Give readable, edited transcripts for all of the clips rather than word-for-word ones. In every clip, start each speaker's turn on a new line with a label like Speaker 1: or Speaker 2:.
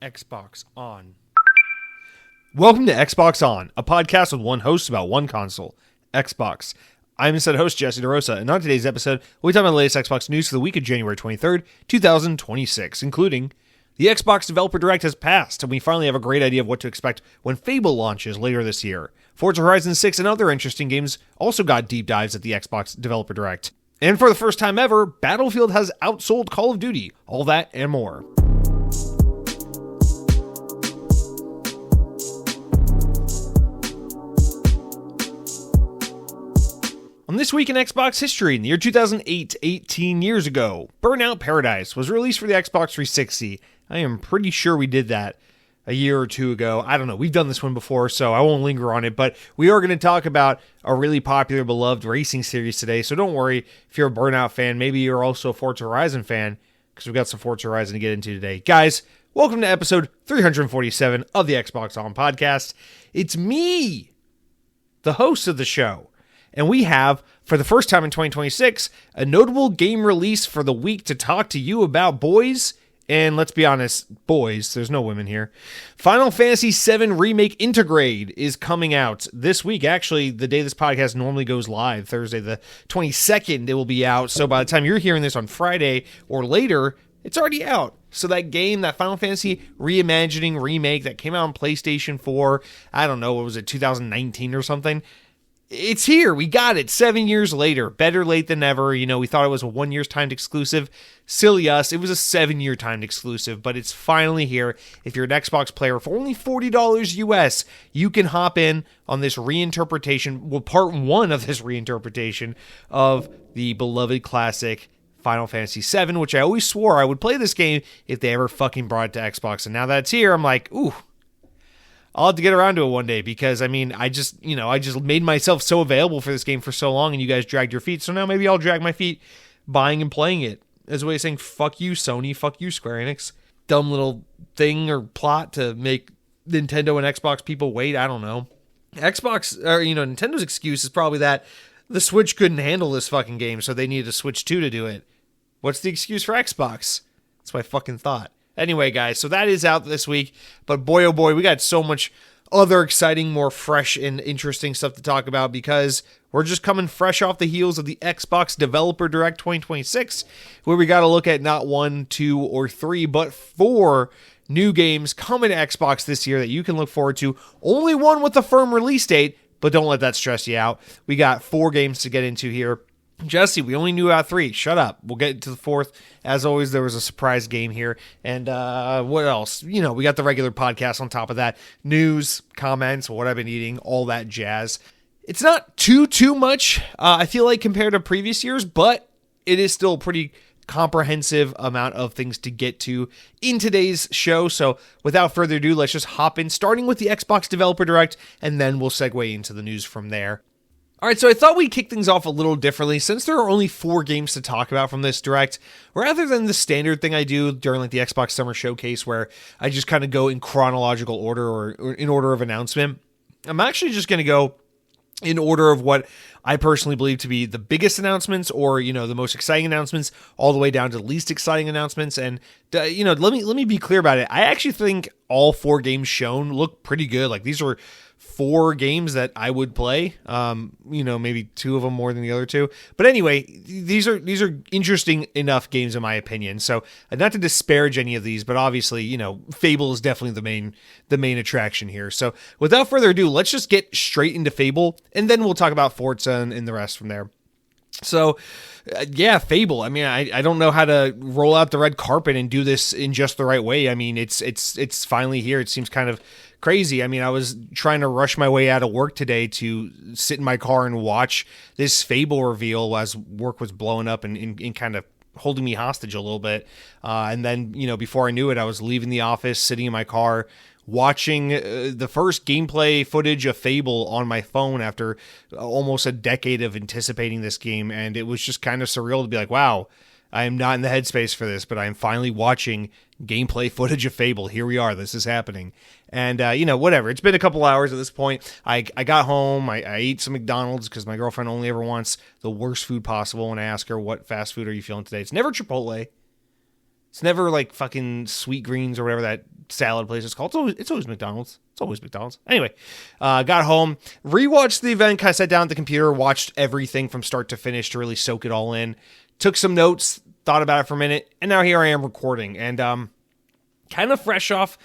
Speaker 1: Xbox On. Welcome to Xbox On, a podcast with one host about one console, Xbox. I'm said host Jesse DeRosa, and on today's episode, we'll be talking about the latest Xbox news for the week of January 23rd, 2026, including the Xbox Developer Direct has passed, and we finally have a great idea of what to expect when Fable launches later this year. Forza Horizon 6 and other interesting games also got deep dives at the Xbox Developer Direct. And for the first time ever, Battlefield has outsold Call of Duty. All that and more. On This Week in Xbox History, in the year 2008, 18 years ago, Burnout Paradise was released for the Xbox 360. I am pretty sure we did that a year or two ago. I don't know. We've done this one before, so I won't linger on it, but we are going to talk about a really popular, beloved racing series today, so don't worry if you're a Burnout fan. Maybe you're also a Forza Horizon fan, because we've got some Forza Horizon to get into today. Guys, welcome to episode 347 of the Xbox On podcast. It's me, the host of the show. And we have, for the first time in 2026, a notable game release for the week to talk to you about, boys. And let's be honest, boys, there's no women here. Final Fantasy VII Remake Intergrade is coming out this week. Actually, the day this podcast normally goes live, Thursday the 22nd, it will be out. So by the time you're hearing this on Friday or later, it's already out. So that game, that Final Fantasy reimagining remake that came out on PlayStation 4, I don't know, what was it, 2019 or something? It's here. We got it 7 years later. Better late than never. You know, we thought it was a 1 year's timed exclusive. Silly us. It was a 7-year timed exclusive, but it's finally here. If you're an Xbox player for only $40 US, you can hop in on this reinterpretation, well, part one of this reinterpretation of the beloved classic Final Fantasy VII, which I always swore I would play this game if they ever fucking brought it to Xbox. And now that it's here, I'm like, ooh. I'll have to get around to it one day because, I mean, I just made myself so available for this game for so long and you guys dragged your feet. So now maybe I'll drag my feet buying and playing it as a way of saying, fuck you, Sony, fuck you, Square Enix. Dumb little thing or plot to make Nintendo and Xbox people wait. I don't know. Nintendo's excuse is probably that the Switch couldn't handle this fucking game, so they needed a Switch 2 to do it. What's the excuse for Xbox? That's my fucking thought. Anyway, guys, so that is out this week, but boy, oh boy, we got so much other exciting, more fresh and interesting stuff to talk about because we're just coming fresh off the heels of the Xbox Developer Direct 2026, where we got to look at not 1, 2, or 3, but 4 new games coming to Xbox this year that you can look forward to. Only one with a firm release date, but don't let that stress you out. We got 4 games to get into here. Jesse, we only knew about 3. Shut up. We'll get to the 4th. As always, there was a surprise game here. And what else? You know, we got the regular podcast on top of that. News, comments, what I've been eating, all that jazz. It's not too much, I feel like, compared to previous years, but it is still a pretty comprehensive amount of things to get to in today's show. So without further ado, let's just hop in, starting with the Xbox Developer Direct, and then we'll segue into the news from there. All right, so I thought we'd kick things off a little differently since there are only 4 games to talk about from this Direct, rather than the standard thing I do during like the Xbox Summer Showcase where I just kind of go in chronological order or in order of announcement. I'm actually just going to go in order of what I personally believe to be the biggest announcements or, you know, the most exciting announcements all the way down to the least exciting announcements. And, let me be clear about it. I actually think all 4 games shown look pretty good. Like these are 4 games that I would play. Maybe 2 of them more than the other 2. But anyway, these are interesting enough games in my opinion. So not to disparage any of these, but obviously, you know, Fable is definitely the main attraction here. So without further ado, let's just get straight into Fable, and then we'll talk about Forza and the rest from there. So, Fable. I mean, I don't know how to roll out the red carpet and do this in just the right way. I mean, it's finally here. It seems kind of crazy. I mean, I was trying to rush my way out of work today to sit in my car and watch this Fable reveal as work was blowing up and kind of holding me hostage a little bit. And then, you know, before I knew it, I was leaving the office, sitting in my car, watching the first gameplay footage of Fable on my phone after almost a decade of anticipating this game. And it was just kind of surreal to be like, wow, I am not in the headspace for this, but I am finally watching gameplay footage of Fable. Here we are. This is happening. And, whatever. It's been a couple hours at this point. I got home. I ate some McDonald's because my girlfriend only ever wants the worst food possible when I ask her, what fast food are you feeling today? It's never Chipotle. It's never like fucking Sweet Greens or whatever that salad place is called. It's always McDonald's. It's always McDonald's. Anyway, got home, rewatched the event, kind of sat down at the computer, watched everything from start to finish to really soak it all in. Took some notes, thought about it for a minute, and now here I am recording. And kind of fresh off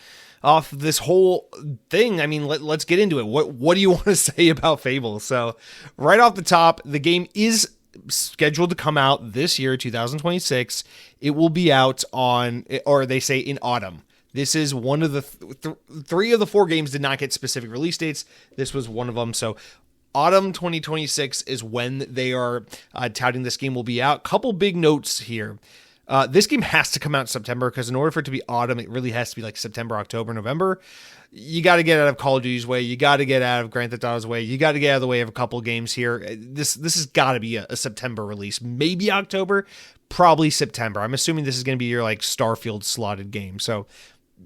Speaker 1: this whole thing. I mean, let's get into it. What do you want to say about Fable? So right off the top, the game is scheduled to come out this year, 2026. It will be out on, or they say in autumn. This is one of the three of the four games did not get specific release dates. This was one of them. So autumn 2026 is when they are touting this game will be out. Couple big notes here. This game has to come out in September because in order for it to be autumn, it really has to be like September, October, November. You got to get out of Call of Duty's way. You got to get out of Grand Theft Auto's way. You got to get out of the way of a couple of games here. This has got to be a September release. Maybe October, probably September. I'm assuming this is going to be your like Starfield slotted game. So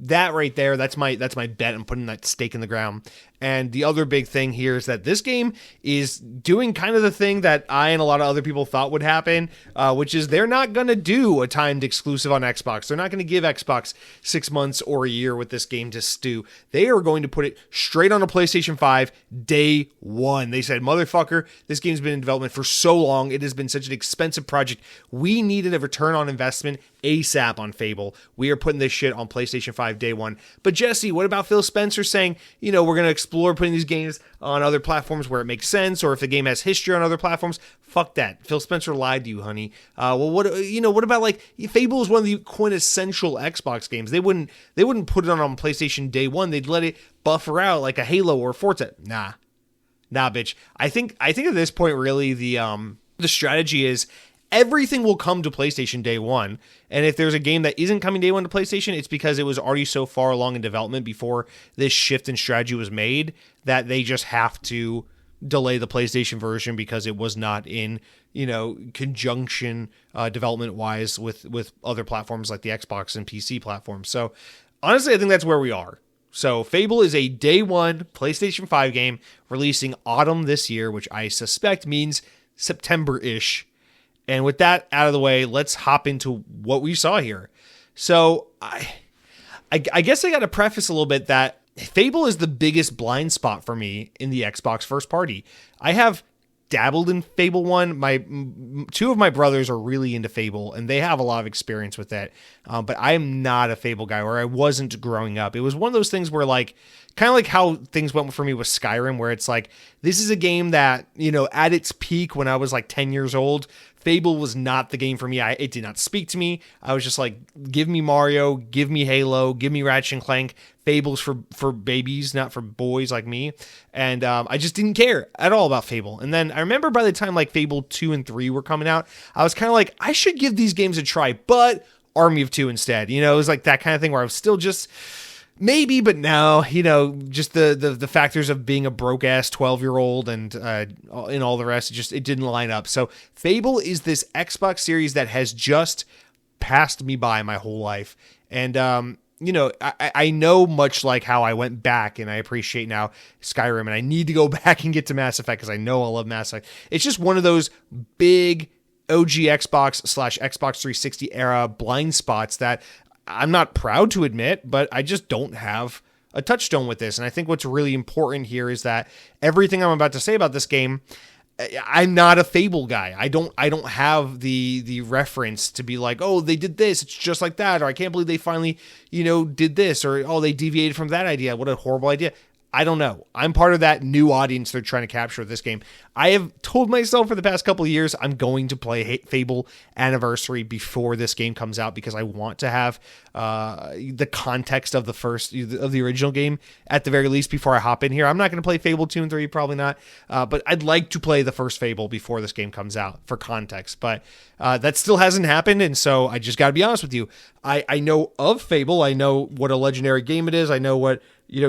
Speaker 1: that right there, that's my bet. I'm putting that stake in the ground. And the other big thing here is that this game is doing kind of the thing that I and a lot of other people thought would happen, which is they're not going to do a timed exclusive on Xbox. They're not going to give Xbox 6 months or a year with this game to stew. They are going to put it straight on a PlayStation 5 day one. They said, motherfucker, this game's been in development for so long. It has been such an expensive project. We needed a return on investment ASAP on Fable. We are putting this shit on PlayStation 5 day one. But Jesse, what about Phil Spencer saying, we're going to explore putting these games on other platforms where it makes sense, or if the game has history on other platforms? Fuck that. Phil Spencer lied to you, honey. Well, what about like Fable is one of the quintessential Xbox games. They wouldn't put it on PlayStation day one. They'd let it buffer out like a Halo or Forza. Nah, bitch. I think at this point, really, the strategy is everything will come to PlayStation day one. And if there's a game that isn't coming day one to PlayStation, it's because it was already so far along in development before this shift in strategy was made that they just have to delay the PlayStation version because it was not in, conjunction development wise with other platforms like the Xbox and PC platforms. So honestly, I think that's where we are. So Fable is a day one PlayStation 5 game releasing autumn this year, which I suspect means September-ish. And with that out of the way, let's hop into what we saw here. So I guess I got to preface a little bit that Fable is the biggest blind spot for me in the Xbox first party. I have dabbled in Fable 1. Two of my brothers are really into Fable, and they have a lot of experience with it. But I am not a Fable guy, or I wasn't growing up. It was one of those things where kind of like how things went for me with Skyrim, where it's like, this is a game that, at its peak when I was like 10 years old, Fable was not the game for me. It did not speak to me. I was just like, give me Mario, give me Halo, give me Ratchet and Clank. Fable's for babies, not for boys like me. And I just didn't care at all about Fable. And then I remember by the time like Fable 2 and 3 were coming out, I was kind of like, I should give these games a try, but Army of Two instead. It was like that kind of thing where I was still just maybe, but no, just the factors of being a broke ass 12-year-old and all the rest, it didn't line up. So Fable is this Xbox series that has just passed me by my whole life. And, I know much like how I went back and I appreciate now Skyrim, and I need to go back and get to Mass Effect because I know I love Mass Effect. It's just one of those big OG Xbox/Xbox 360 era blind spots that I'm not proud to admit, but I just don't have a touchstone with this. And I think what's really important here is that everything I'm about to say about this game, I'm not a Fable guy. I don't have the reference to be like, oh, they did this, it's just like that, or I can't believe they finally, did this, or oh, they deviated from that idea. What a horrible idea. I don't know. I'm part of that new audience they're trying to capture with this game. I have told myself for the past couple of years I'm going to play Fable Anniversary before this game comes out because I want to have the context of the original game at the very least before I hop in here. I'm not going to play Fable 2 and 3, probably not, but I'd like to play the first Fable before this game comes out for context, but that still hasn't happened, and so I just got to be honest with you. I know of Fable. I know what a legendary game it is. I know what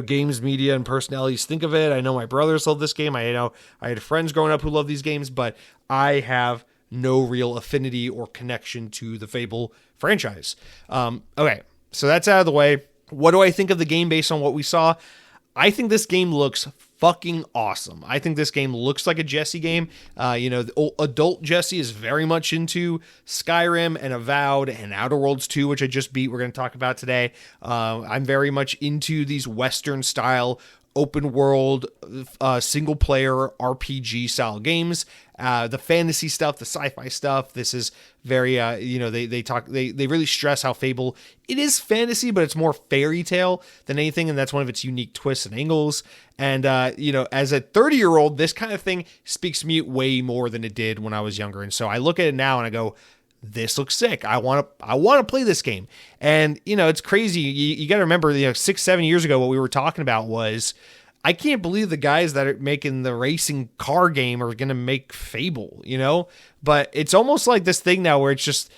Speaker 1: games, media, and personalities think of it. I know my brothers love this game. I know I had friends growing up who love these games, but I have no real affinity or connection to the Fable franchise. Okay, so that's out of the way. What do I think of the game based on what we saw? I think this game looks fucking awesome. I think this game looks like a Jesse game. The adult Jesse is very much into Skyrim and Avowed and Outer Worlds 2, which I just beat. We're going to talk about today. I'm very much into these Western style open world single player RPG style games. The fantasy stuff, the sci-fi stuff. This is very, they really stress how Fable, it is fantasy, but it's more fairy tale than anything. And that's one of its unique twists and angles. And, as a 30-year-old, this kind of thing speaks to me way more than it did when I was younger. And so I look at it now and I go, this looks sick. I want to play this game. And, it's crazy. You got to remember, 6-7 years ago, what we were talking about was, I can't believe the guys that are making the racing car game are going to make Fable, but it's almost like this thing now where it's just,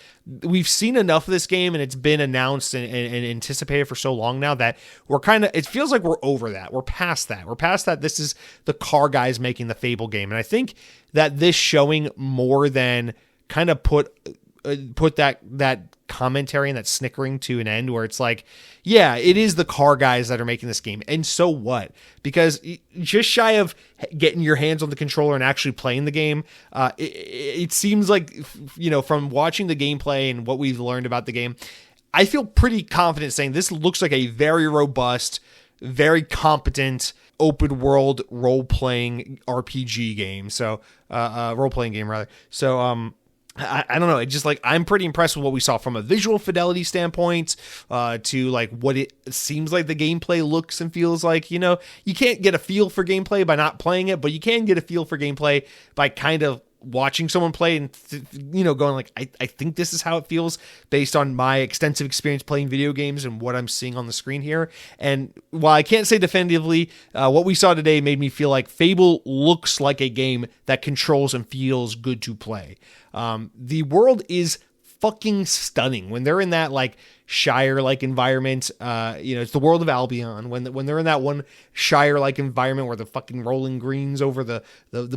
Speaker 1: we've seen enough of this game and it's been announced and anticipated for so long now that it feels like we're over that. We're past that. This is the car guys making the Fable game. And I think that this showing more than kind of put that commentary and that snickering to an end, where it's like, yeah, it is the car guys that are making this game, and so what? Because just shy of getting your hands on the controller and actually playing the game, it seems like, from watching the gameplay and what we've learned about the game, I feel pretty confident saying this looks like a very robust, very competent open world role-playing RPG game. So role-playing game rather. So I don't know. It's just like, I'm pretty impressed with what we saw from a visual fidelity standpoint, to like what it seems like the gameplay looks and feels like. You can't get a feel for gameplay by not playing it, but you can get a feel for gameplay by kind of watching someone play and going like, I think this is how it feels based on my extensive experience playing video games and what I'm seeing on the screen here. And while I can't say definitively, what we saw today made me feel like Fable looks like a game that controls and feels good to play. The world is fucking stunning when they're in that like Shire-like environment. It's the world of Albion when they're in that one Shire-like environment where the fucking rolling greens over the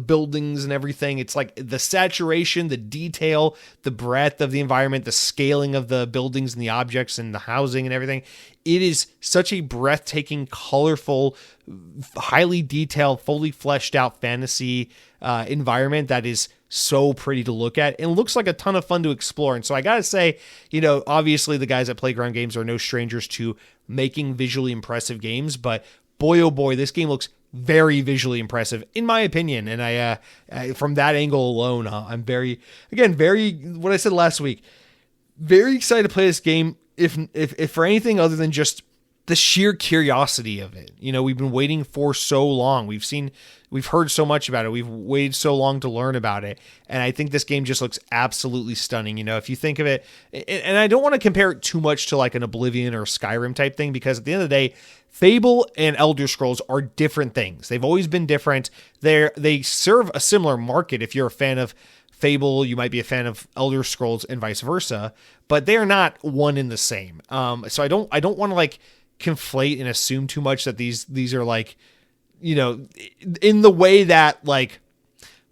Speaker 1: buildings and everything. It's like the saturation, the detail, the breadth of the environment, the scaling of the buildings and the objects and the housing and everything. It is such a breathtaking, colorful, highly detailed, fully fleshed out fantasy environment that is so pretty to look at and looks like a ton of fun to explore. And so I gotta say, obviously the guys at Playground Games are no strangers to making visually impressive games, but boy, oh boy, this game looks very visually impressive in my opinion. And I from that angle alone, I'm very, what I said last week, very excited to play this game. If for anything other than just the sheer curiosity of it. We've been waiting for so long. We've heard so much about it. We've waited so long to learn about it. And I think this game just looks absolutely stunning. If you think of it, and I don't want to compare it too much to like an Oblivion or Skyrim type thing, because at the end of the day, Fable and Elder Scrolls are different things. They've always been different. They serve a similar market. If you're a fan of Fable, you might be a fan of Elder Scrolls and vice versa, but they are not one in the same. So I don't want to like conflate and assume too much that these are like, in the way that like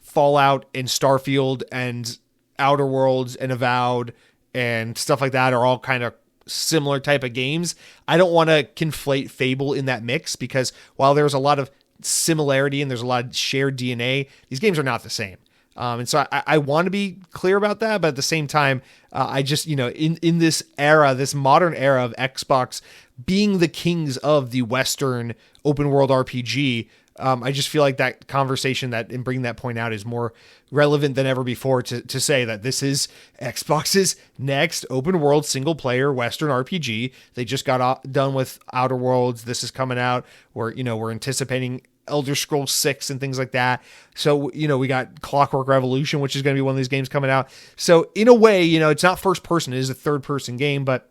Speaker 1: Fallout and Starfield and Outer Worlds and Avowed and stuff like that are all kind of similar type of games. I don't want to conflate Fable in that mix, because while there's a lot of similarity and there's a lot of shared DNA, these games are not the same. And so I want to be clear about that, but at the same time, I just, in this era, this modern era of Xbox being the kings of the Western open world RPG, I just feel like that conversation and bringing that point out is more relevant than ever before to say that this is Xbox's next open world single player Western RPG. They just got done with Outer Worlds. This is coming out. We're anticipating Elder Scrolls 6 and things like that. So, we got Clockwork Revolution, which is going to be one of these games coming out. So in a way, it's not first person, it is a third person game, but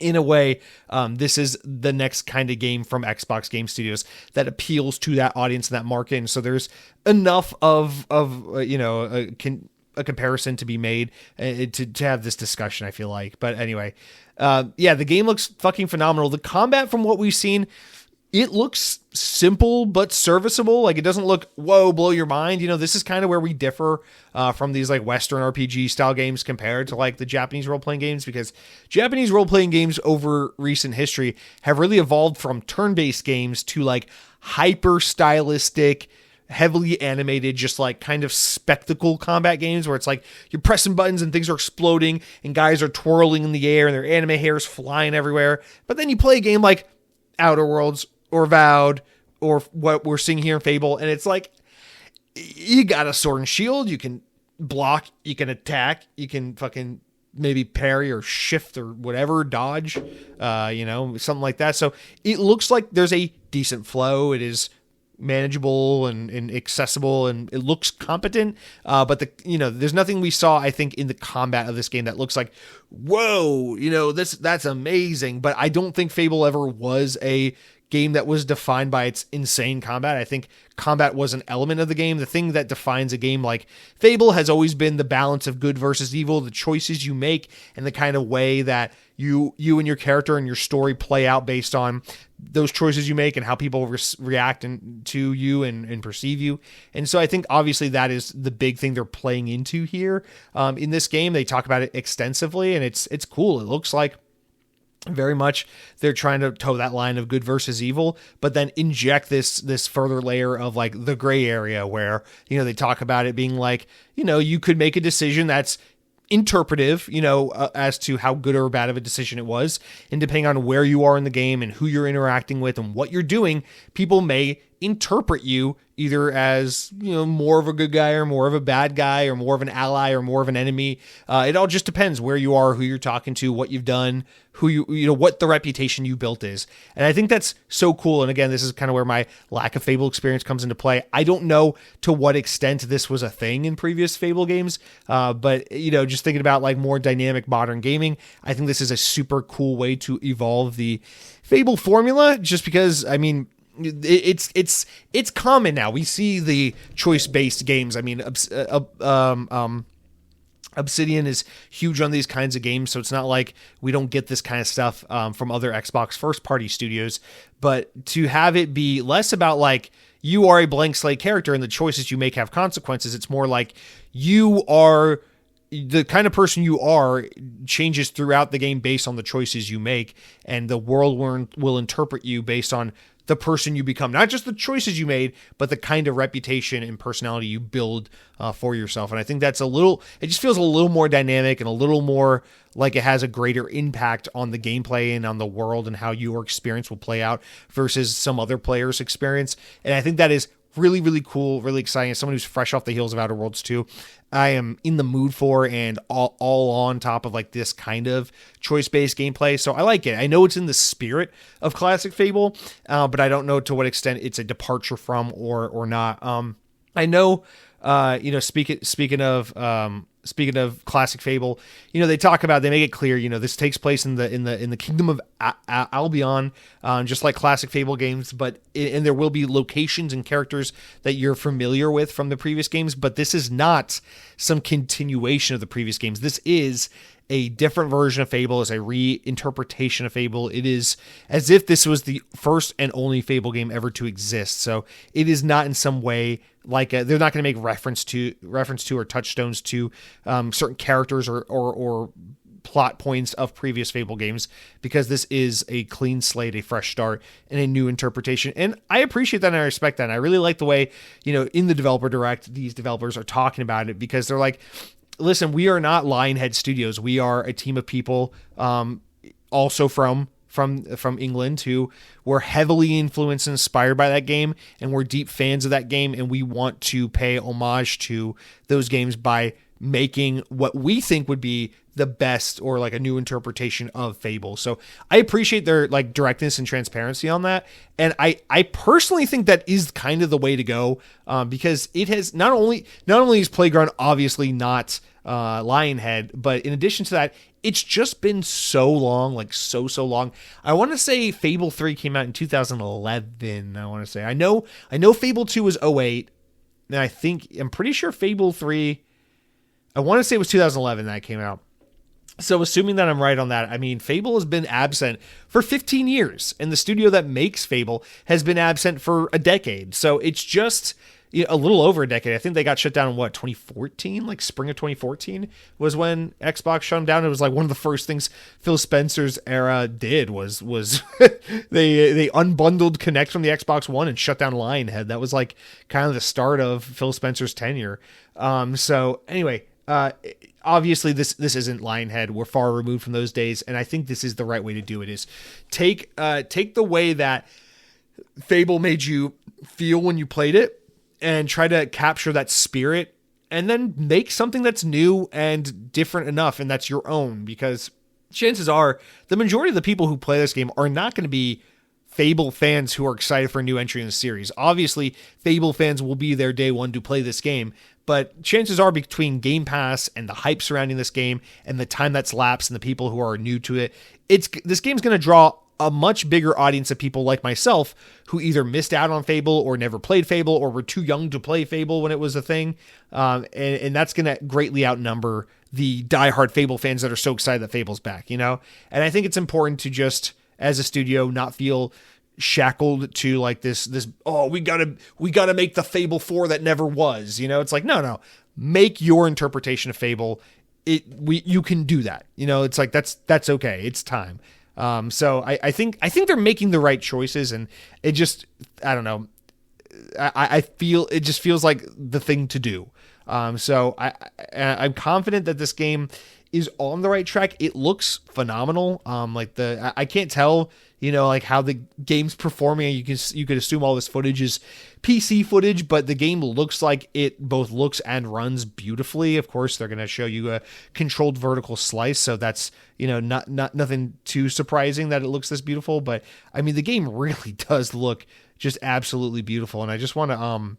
Speaker 1: in a way, this is the next kind of game from Xbox Game Studios that appeals to that audience and that market. And so there's enough of a comparison to be made to have this discussion, I feel like. But anyway, the game looks fucking phenomenal. The combat, from what we've seen, it looks simple but serviceable. Like, it doesn't look, whoa, blow your mind. This is kind of where we differ from these like Western RPG style games compared to like the Japanese role-playing games, because Japanese role-playing games over recent history have really evolved from turn-based games to like hyper stylistic, heavily animated, just like kind of spectacle combat games where it's like you're pressing buttons and things are exploding and guys are twirling in the air and their anime hairs flying everywhere. But then you play a game like Outer Worlds or Vowed or what we're seeing here in Fable, and it's like, you got a sword and shield, you can block, you can attack, you can fucking maybe parry or shift or whatever, dodge, something like that. So it looks like there's a decent flow. It is manageable and accessible, and it looks competent. But there's nothing we saw, I think, in the combat of this game that looks like, whoa, that's amazing. But I don't think Fable ever was a game that was defined by its insane combat. I think combat was an element of the game. The thing that defines a game like Fable has always been the balance of good versus evil, the choices you make, and the kind of way that you and your character and your story play out based on those choices you make and how people react to you and perceive you. And so I think obviously that is the big thing they're playing into here. In this game, they talk about it extensively, and it's cool. It looks like very much they're trying to toe that line of good versus evil, but then inject this further layer of like the gray area where, they talk about it being like, you could make a decision that's interpretive, as to how good or bad of a decision it was. And depending on where you are in the game and who you're interacting with and what you're doing, people may interpret you either as, more of a good guy or more of a bad guy or more of an ally or more of an enemy. It all just depends where you are, who you're talking to, what you've done, what the reputation you built is. And I think that's so cool. And again, this is kind of where my lack of Fable experience comes into play. I don't know to what extent this was a thing in previous Fable games. But just thinking about like more dynamic modern gaming, I think this is a super cool way to evolve the Fable formula, just because, I mean, it's common now. We see the choice-based games. I mean, Obsidian is huge on these kinds of games, so it's not like we don't get this kind of stuff from other Xbox first-party studios. But to have it be less about like you are a blank slate character and the choices you make have consequences, it's more like you are the kind of person you are changes throughout the game based on the choices you make, and the world will interpret you based on the person you become, not just the choices you made, but the kind of reputation and personality you build for yourself. And I think that's it just feels a little more dynamic and a little more like it has a greater impact on the gameplay and on the world and how your experience will play out versus some other player's experience. And I think that is really, really cool, really exciting. As someone who's fresh off the heels of Outer Worlds 2, I am in the mood for and all on top of like this kind of choice-based gameplay. So I like it. I know it's in the spirit of classic Fable, but I don't know to what extent it's a departure from or not. I know, speaking of classic Fable, they talk about, they make it clear, this takes place in the kingdom of Albion, just like classic Fable games, and there will be locations and characters that you're familiar with from the previous games, but this is not some continuation of the previous games. This is a different version of Fable, is a reinterpretation of Fable. It is as if this was the first and only Fable game ever to exist. So it is not in some way like they're not going to make reference to or touchstones to certain characters or plot points of previous Fable games, because this is a clean slate, a fresh start, and a new interpretation. And I appreciate that and I respect that. And I really like the way, in the developer direct, these developers are talking about it, because they're like, listen, we are not Lionhead Studios. We are a team of people, also from England, who were heavily influenced and inspired by that game, and we're deep fans of that game, and we want to pay homage to those games by making what we think would be the best or like a new interpretation of Fable. So I appreciate their like directness and transparency on that. And I personally think that is kind of the way to go, because it has not only is Playground obviously not Lionhead, but in addition to that, it's just been so long, like so long. I want to say Fable 3 came out in 2011. I want to say, I know Fable 2 was 2008, and I'm pretty sure Fable 3, I want to say it was 2011 that it came out. So assuming that I'm right on that, I mean, Fable has been absent for 15 years, and the studio that makes Fable has been absent for a decade. So it's just a little over a decade. I think they got shut down in 2014, like spring of 2014 was when Xbox shut them down. It was like one of the first things Phil Spencer's era did was they unbundled Kinect from the Xbox One and shut down Lionhead. That was like kind of the start of Phil Spencer's tenure. So anyway, obviously this isn't Lionhead. We're far removed from those days, and I think this is the right way to do it. Is take the way that Fable made you feel when you played it, and try to capture that spirit, and then make something that's new and different enough, and that's your own. Because chances are the majority of the people who play this game are not going to be Fable fans who are excited for a new entry in the series. Obviously, Fable fans will be there day one to play this game, but chances are between Game Pass and the hype surrounding this game and the time that's lapsed and the people who are new to it, this game's going to draw a much bigger audience of people like myself who either missed out on Fable or never played Fable or were too young to play Fable when it was a thing. And that's going to greatly outnumber the diehard Fable fans that are so excited that Fable's back, And I think it's important to just, as a studio, not feel shackled to like this, we gotta make the Fable 4 that never was, It's like, no, make your interpretation of Fable. You can do that. It's like, that's okay. It's time. So I think they're making the right choices, and it just, I don't know. I feel it just feels like the thing to do. So I'm confident that this game is on the right track. It looks phenomenal. I can't tell, like how the game's performing. You could assume all this footage is PC footage, but the game looks like it both looks and runs beautifully. Of course, they're going to show you a controlled vertical slice, so that's, not nothing too surprising that it looks this beautiful. But I mean, the game really does look just absolutely beautiful, and I just want to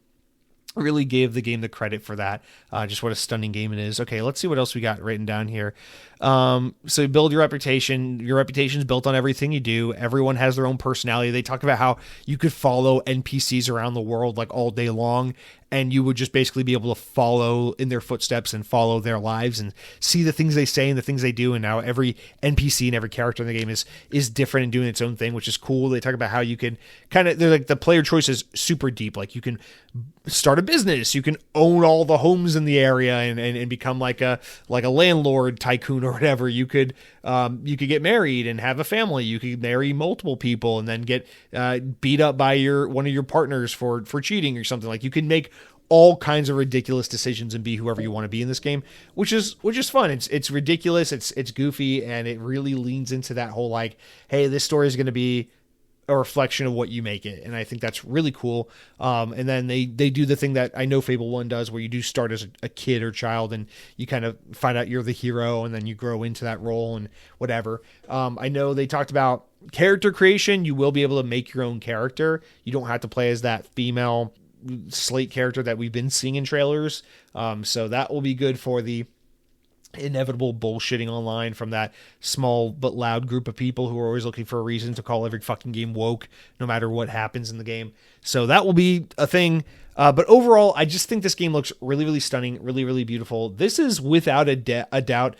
Speaker 1: really gave the game the credit for that. Just what a stunning game it is. Okay, let's see what else we got written down here. So you build your reputation. Your reputation is built on everything you do. Everyone has their own personality. They talk about how you could follow NPCs around the world like all day long, and you would just basically be able to follow in their footsteps and follow their lives and see the things they say and the things they do. And now every NPC and every character in the game is different and doing its own thing, which is cool. They talk about how you can they're like, the player choice is super deep. Like you can start a business, you can own all the homes in the area and become like a landlord tycoon or whatever. You could get married and have a family. You could marry multiple people and then get beat up by one of your partners for cheating or something. Like you can make all kinds of ridiculous decisions and be whoever you want to be in this game, which is fun. It's ridiculous. It's goofy, and it really leans into that whole like, hey, this story is going to be a reflection of what you make it. And I think that's really cool. And then they do the thing that I know Fable 1 does, where you do start as a kid or child and you kind of find out you're the hero and then you grow into that role and whatever. I know they talked about character creation. You will be able to make your own character. You don't have to play as that female slate character that we've been seeing in trailers. So that will be good for the inevitable bullshitting online from that small but loud group of people who are always looking for a reason to call every fucking game woke, no matter what happens in the game. So that will be a thing. But overall, I just think this game looks really, really stunning, really, really beautiful. This is without a doubt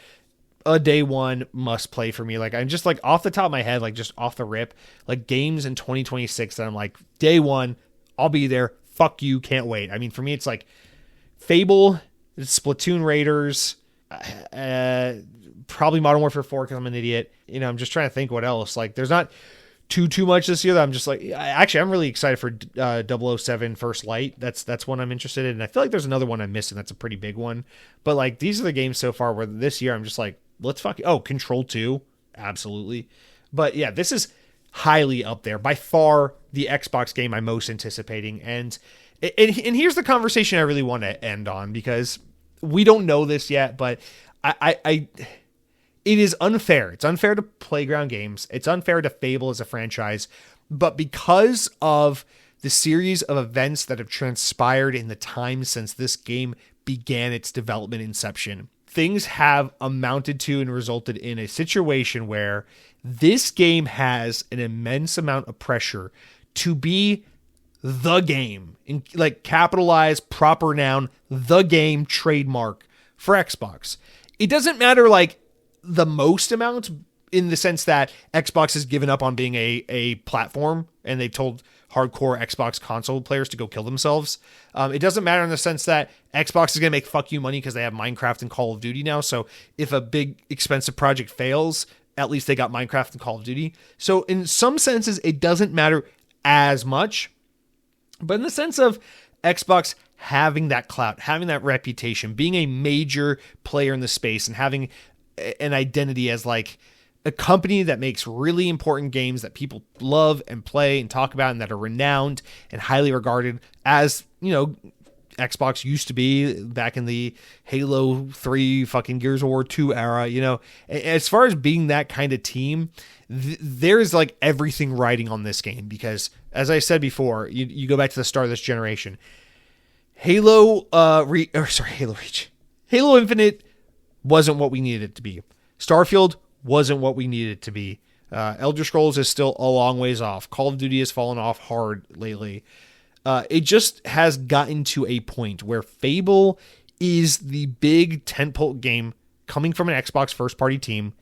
Speaker 1: a day one must play for me. Like I'm just like off the top of my head, like just off the rip, like games in 2026 that I'm like day one, I'll be there. Fuck you, can't wait. I mean, for me, it's like Fable, Splatoon Raiders, probably Modern Warfare 4 because I'm an idiot. I'm just trying to think what else. Like, there's not too much this year that I'm just like. Actually, I'm really excited for 007 First Light. That's one I'm interested in. And I feel like there's another one I'm missing. That's a pretty big one. But like, these are the games so far where this year I'm just like, let's Control 2, absolutely. But yeah, this is highly up there, by far the Xbox game I'm most anticipating. And here's the conversation I really want to end on, because we don't know this yet, but it is unfair. It's unfair to Playground Games. It's unfair to Fable as a franchise. But because of the series of events that have transpired in the time since this game began its development inception, things have amounted to and resulted in a situation where this game has an immense amount of pressure to be the game, in like capitalized proper noun, the game trademark for Xbox. It doesn't matter like the most amount, in the sense that Xbox has given up on being a platform, and they've told hardcore Xbox console players to go kill themselves. It doesn't matter in the sense that Xbox is going to make fuck you money because they have Minecraft and Call of Duty now. So if a big expensive project fails, at least they got Minecraft and Call of Duty. So in some senses, it doesn't matter as much. But in the sense of Xbox having that clout, having that reputation, being a major player in the space, and having an identity as like a company that makes really important games that people love and play and talk about, and that are renowned and highly regarded, as, Xbox used to be back in the Halo 3 fucking Gears of War 2 era. As far as being that kind of team, there's like everything riding on this game, because as I said before, you go back to the start of this generation, Halo Reach, Halo Infinite wasn't what we needed it to be. Starfield wasn't what we needed it to be. Elder Scrolls is still a long ways off. Call of Duty has fallen off hard lately. It just has gotten to a point where Fable is the big tentpole game coming from an Xbox first party team.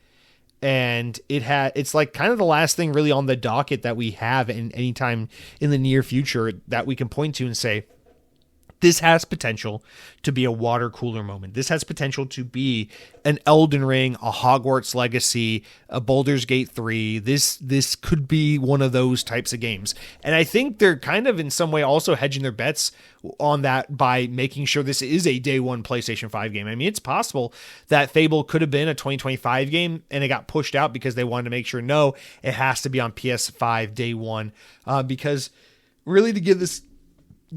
Speaker 1: And it's like kind of the last thing really on the docket that we have in any time in the near future that we can point to and say, this has potential to be a water cooler moment. This has potential to be an Elden Ring, a Hogwarts Legacy, a Baldur's Gate 3. This could be one of those types of games. And I think they're kind of in some way also hedging their bets on that by making sure this is a day one PlayStation 5 game. I mean, it's possible that Fable could have been a 2025 game and it got pushed out because they wanted to make sure, no, it has to be on PS5 day one. Because really, to give this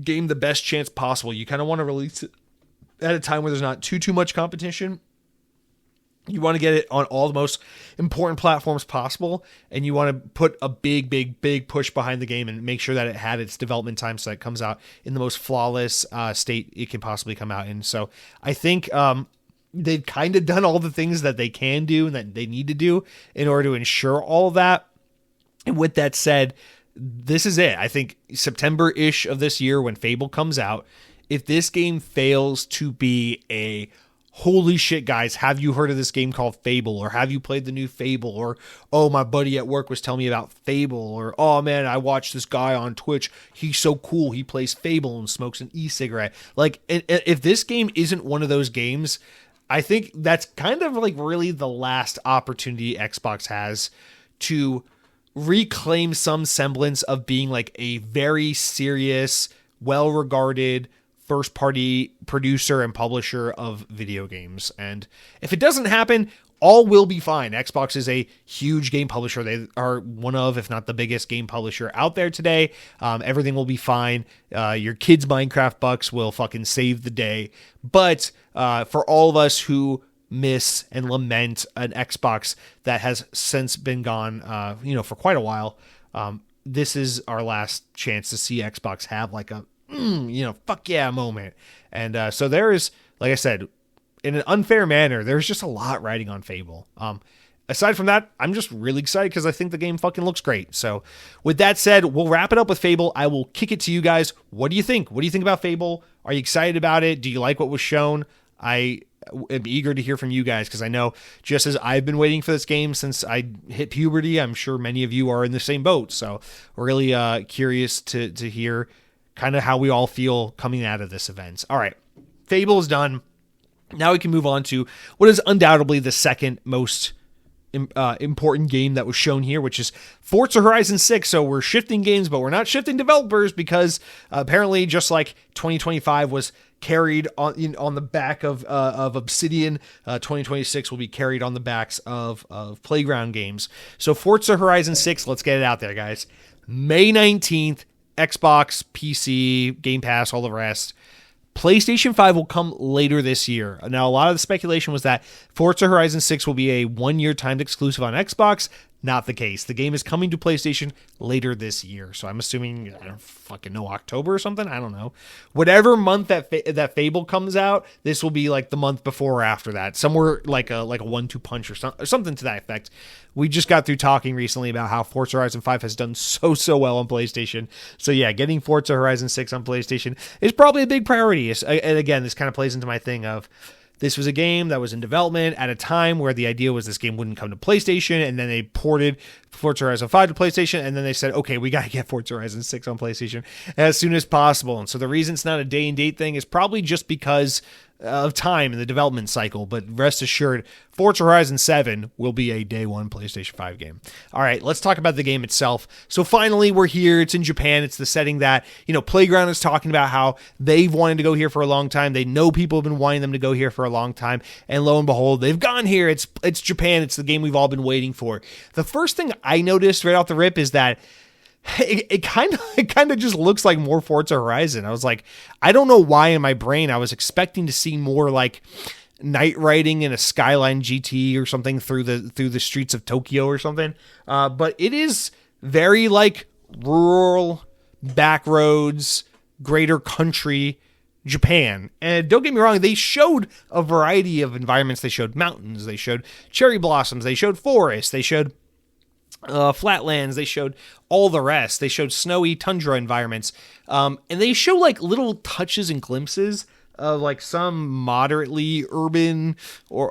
Speaker 1: game the best chance possible, you kind of want to release it at a time where there's not too much competition. You want to get it on all the most important platforms possible, and you want to put a big push behind the game and make sure that it had its development time so that it comes out in the most flawless state it can possibly come out in. So I think they've kind of done all the things that they can do and that they need to do in order to ensure all of that. And with that said, this is it. I think September-ish of this year when Fable comes out, if this game fails to be a holy shit, guys, have you heard of this game called Fable? Or have you played the new Fable? Or, oh, my buddy at work was telling me about Fable. Or, oh, man, I watched this guy on Twitch. He's so cool. He plays Fable and smokes an e-cigarette. Like, if this game isn't one of those games, I think that's kind of like really the last opportunity Xbox has to reclaim some semblance of being like a very serious, well-regarded first-party producer and publisher of video games. And if it doesn't happen, all will be fine. Xbox is a huge game publisher. They are one of, if not the biggest game publisher out there today. Everything will be fine. Your kids' Minecraft bucks will fucking save the day. But for all of us who miss and lament an Xbox that has since been gone, for quite a while, this is our last chance to see Xbox have like a, fuck yeah moment. And so there is, like I said, in an unfair manner, there's just a lot riding on Fable. Aside from that, I'm just really excited because I think the game fucking looks great. So with that said, we'll wrap it up with Fable. I will kick it to you guys. What do you think? What do you think about Fable? Are you excited about it? Do you like what was shown? I am eager to hear from you guys because I know just as I've been waiting for this game since I hit puberty, I'm sure many of you are in the same boat. So we're really curious to hear kind of how we all feel coming out of this event. All right, Fable is done. Now we can move on to what is undoubtedly the second most important game that was shown here, which is Forza Horizon 6. So we're shifting games, but we're not shifting developers because apparently just like 2025 was carried on the back of Obsidian, 2026 will be carried on the backs of Playground Games. So Forza Horizon 6, let's get it out there, guys. May 19th, Xbox, PC, Game Pass, all the rest. PlayStation 5 will come later this year. Now, a lot of the speculation was that Forza Horizon 6 will be a one-year timed exclusive on Xbox. Not the case. The game is coming to PlayStation later this year. So I'm assuming, I don't fucking know, October or something? I don't know. Whatever month that Fable comes out, this will be like the month before or after that. Somewhere like a 1-2 punch or something to that effect. We just got through talking recently about how Forza Horizon 5 has done so well on PlayStation. So yeah, getting Forza Horizon 6 on PlayStation is probably a big priority. And again, this kind of plays into my thing of this was a game that was in development at a time where the idea was this game wouldn't come to PlayStation, and then they ported Forza Horizon 5 to PlayStation, and then they said, okay, we got to get Forza Horizon 6 on PlayStation as soon as possible. And so the reason it's not a day and date thing is probably just because of time in the development cycle, but rest assured, Forza Horizon 7 will be a day one PlayStation 5 game. All right, let's talk about the game itself. So finally, we're here. It's in Japan. It's the setting that, Playground is talking about how they've wanted to go here for a long time. They know people have been wanting them to go here for a long time, and lo and behold, they've gone here. It's Japan. It's the game we've all been waiting for. The first thing I noticed right off the rip is that it kind of just looks like more Forza Horizon. I was like, I don't know why in my brain I was expecting to see more like night riding in a Skyline GT or something through the streets of Tokyo or something. But it is very like rural, back roads, greater country Japan. And don't get me wrong, they showed a variety of environments. They showed mountains, they showed cherry blossoms, they showed forests, they showed flatlands, they showed all the rest. They showed snowy tundra environments, and they show like little touches and glimpses of like some moderately urban or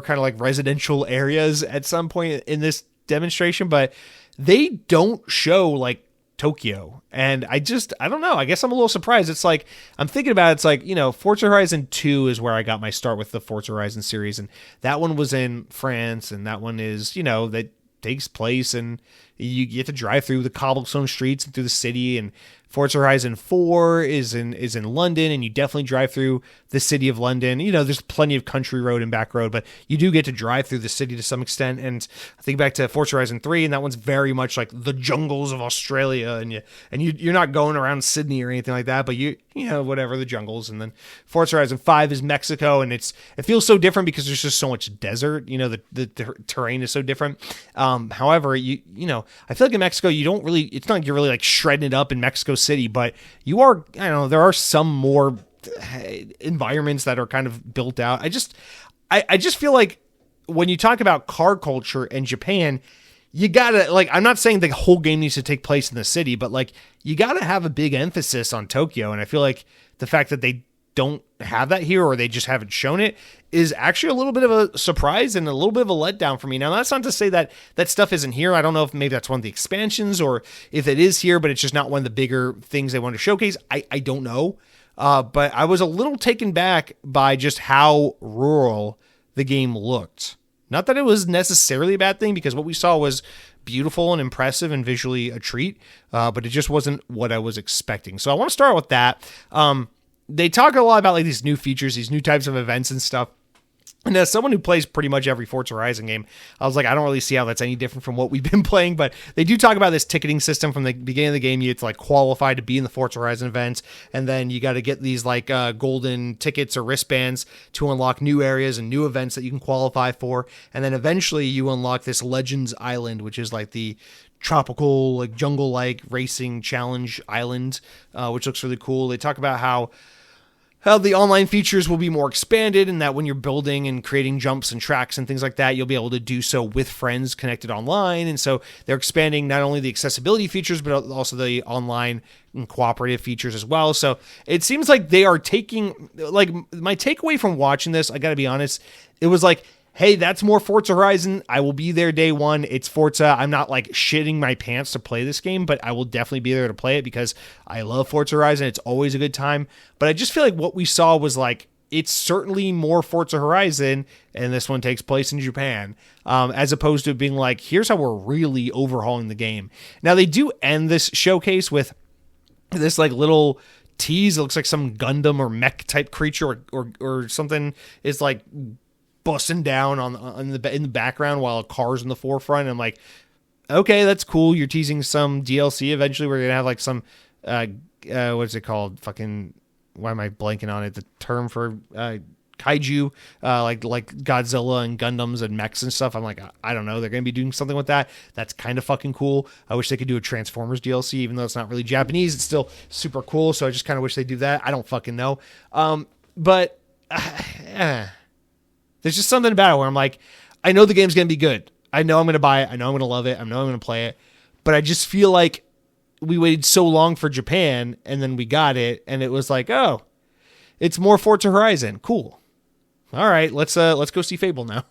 Speaker 1: kind of like residential areas at some point in this demonstration, but they don't show like Tokyo. And I don't know. I guess I'm a little surprised. It's like, I'm thinking about it, it's like, Forza Horizon 2 is where I got my start with the Forza Horizon series, and that one was in France, and that one is, that takes place and you get to drive through the cobblestone streets and through the city. And Forza Horizon 4 is in London, and you definitely drive through the city of London. There's plenty of country road and back road, but you do get to drive through the city to some extent. And I think back to Forza Horizon 3, and that one's very much like the jungles of Australia, and you're not going around Sydney or anything like that, but whatever, the jungles. And then Forza Horizon 5 is Mexico, and it feels so different because there's just so much desert. The terrain is so different. However, I feel like in Mexico, it's not like you're really like shredding it up in Mexico City, but you are, there are some more environments that are kind of built out. I just feel like when you talk about car culture in Japan, you gotta, like, I'm not saying the whole game needs to take place in the city, but like, you gotta have a big emphasis on Tokyo. And I feel like the fact that they don't have that here, or they just haven't shown it, is actually a little bit of a surprise and a little bit of a letdown for me. Now, that's not to say that that stuff isn't here. I don't know if maybe that's one of the expansions, or if it is here, but it's just not one of the bigger things they want to showcase. I don't know. But I was a little taken back by just how rural the game looked. Not that it was necessarily a bad thing, because what we saw was beautiful and impressive and visually a treat, but it just wasn't what I was expecting. So I want to start with that. They talk a lot about like these new features, these new types of events and stuff. And as someone who plays pretty much every Forza Horizon game, I was like, I don't really see how that's any different from what we've been playing. But they do talk about this ticketing system from the beginning of the game. You have to like qualify to be in the Forza Horizon events, and then you got to get these like golden tickets or wristbands to unlock new areas and new events that you can qualify for. And then eventually you unlock this Legends Island, which is like the tropical, like jungle-like racing challenge island, which looks really cool. They talk about how the online features will be more expanded, and that when you're building and creating jumps and tracks and things like that, you'll be able to do so with friends connected online. And so they're expanding not only the accessibility features, but also the online and cooperative features as well. So it seems like they are taking, like, my takeaway from watching this, I gotta be honest, it was like, hey, that's more Forza Horizon. I will be there day one. It's Forza. I'm not like shitting my pants to play this game, but I will definitely be there to play it because I love Forza Horizon. It's always a good time. But I just feel like what we saw was like, it's certainly more Forza Horizon, and this one takes place in Japan, as opposed to being like, here's how we're really overhauling the game. Now, they do end this showcase with this like little tease. It looks like some Gundam or mech type creature or something is like busting down in the background while a car's in the forefront. I'm like, okay, that's cool. You're teasing some DLC. Eventually we're gonna have like some what's it called? Fucking, why am I blanking on it? The term for kaiju, like Godzilla and Gundams and mechs and stuff. I'm like, I don't know. They're gonna be doing something with that. That's kind of fucking cool. I wish they could do a Transformers DLC, even though it's not really Japanese. It's still super cool. So I just kind of wish they do that. I don't fucking know. But there's just something about it where I'm like, I know the game's going to be good. I know I'm going to buy it. I know I'm going to love it. I know I'm going to play it. But I just feel like we waited so long for Japan, and then we got it, and it was like, oh, it's more Forza Horizon. Cool. all right, let's go see Fable now.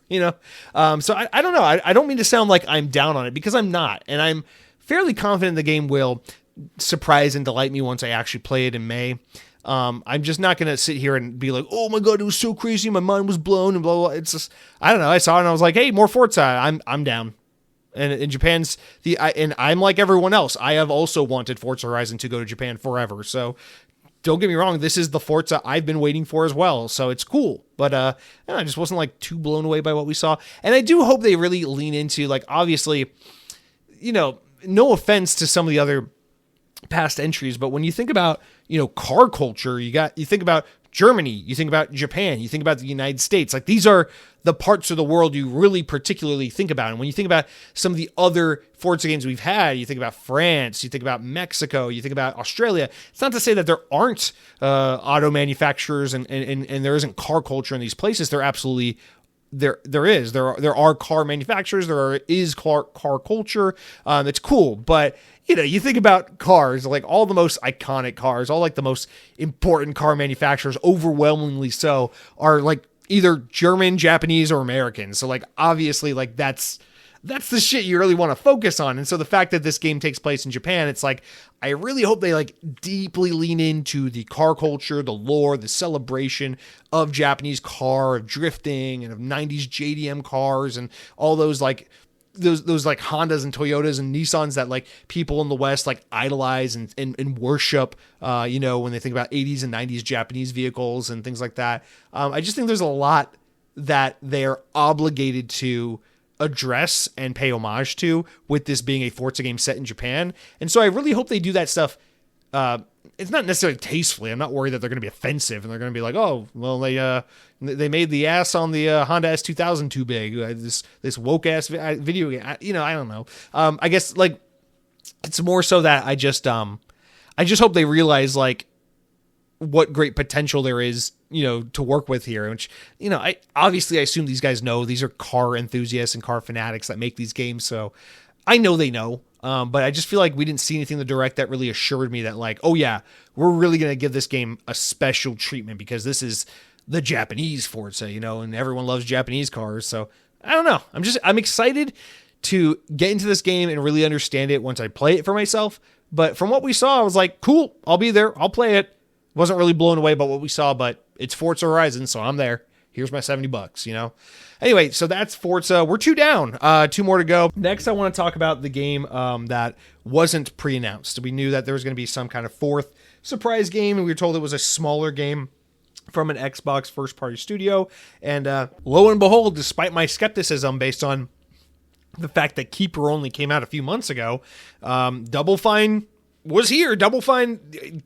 Speaker 1: So I don't know. I don't mean to sound like I'm down on it, because I'm not, and I'm fairly confident the game will surprise and delight me once I actually play it in May. I'm just not gonna sit here and be like, oh my god, it was so crazy, my mind was blown and blah blah. It's just, I don't know. I saw it and I was like, hey, more Forza. I'm down. And in Japan's and I'm like everyone else. I have also wanted Forza Horizon to go to Japan forever. So don't get me wrong, this is the Forza I've been waiting for as well. So it's cool. But I just wasn't like too blown away by what we saw. And I do hope they really lean into, like, obviously, no offense to some of the other past entries, but when you think about, car culture, you think about Germany, you think about Japan, you think about the United States. Like, these are the parts of the world you really particularly think about. And when you think about some of the other Forza games we've had, you think about France, you think about Mexico, you think about Australia. It's not to say that there aren't auto manufacturers and there isn't car culture in these places. There absolutely there are car manufacturers. Is car culture. It's cool, but you think about cars, like all the most iconic cars, all like the most important car manufacturers, overwhelmingly so, are like either German, Japanese, or American. So like obviously like that's the shit you really want to focus on. And so the fact that this game takes place in Japan, it's like, I really hope they like deeply lean into the car culture, the lore, the celebration of Japanese car, of drifting, and of 90s JDM cars, and all those like those like Hondas and Toyotas and Nissans that like people in the West like idolize and worship, when they think about 80s and 90s Japanese vehicles and things like that. I just think there's a lot that they're obligated to address and pay homage to with this being a Forza game set in Japan. And so I really hope they do that stuff. It's not necessarily tastefully. I'm not worried that they're going to be offensive and they're going to be like, oh, well, they made the ass on the Honda S2000 too big. This woke ass video game. I don't know. I guess like it's more so that I just hope they realize like what great potential there is, to work with here, which, I assume these guys know. These are car enthusiasts and car fanatics that make these games. So I know they know. But I just feel like we didn't see anything in the direct that really assured me that like, oh yeah, we're really going to give this game a special treatment because this is the Japanese Forza, and everyone loves Japanese cars. So I don't know. I'm excited to get into this game and really understand it once I play it for myself. But from what we saw, I was like, cool, I'll be there. I'll play it. Wasn't really blown away by what we saw, but it's Forza Horizon, so I'm there. Here's my $70, Anyway, so that's Forza. We're 2 down, 2 more to go. Next, I want to talk about the game that wasn't pre-announced. We knew that there was going to be some kind of 4th surprise game, and we were told it was a smaller game from an Xbox first-party studio. And lo and behold, despite my skepticism based on the fact that Keeper only came out a few months ago, Double Fine was here. Double Fine,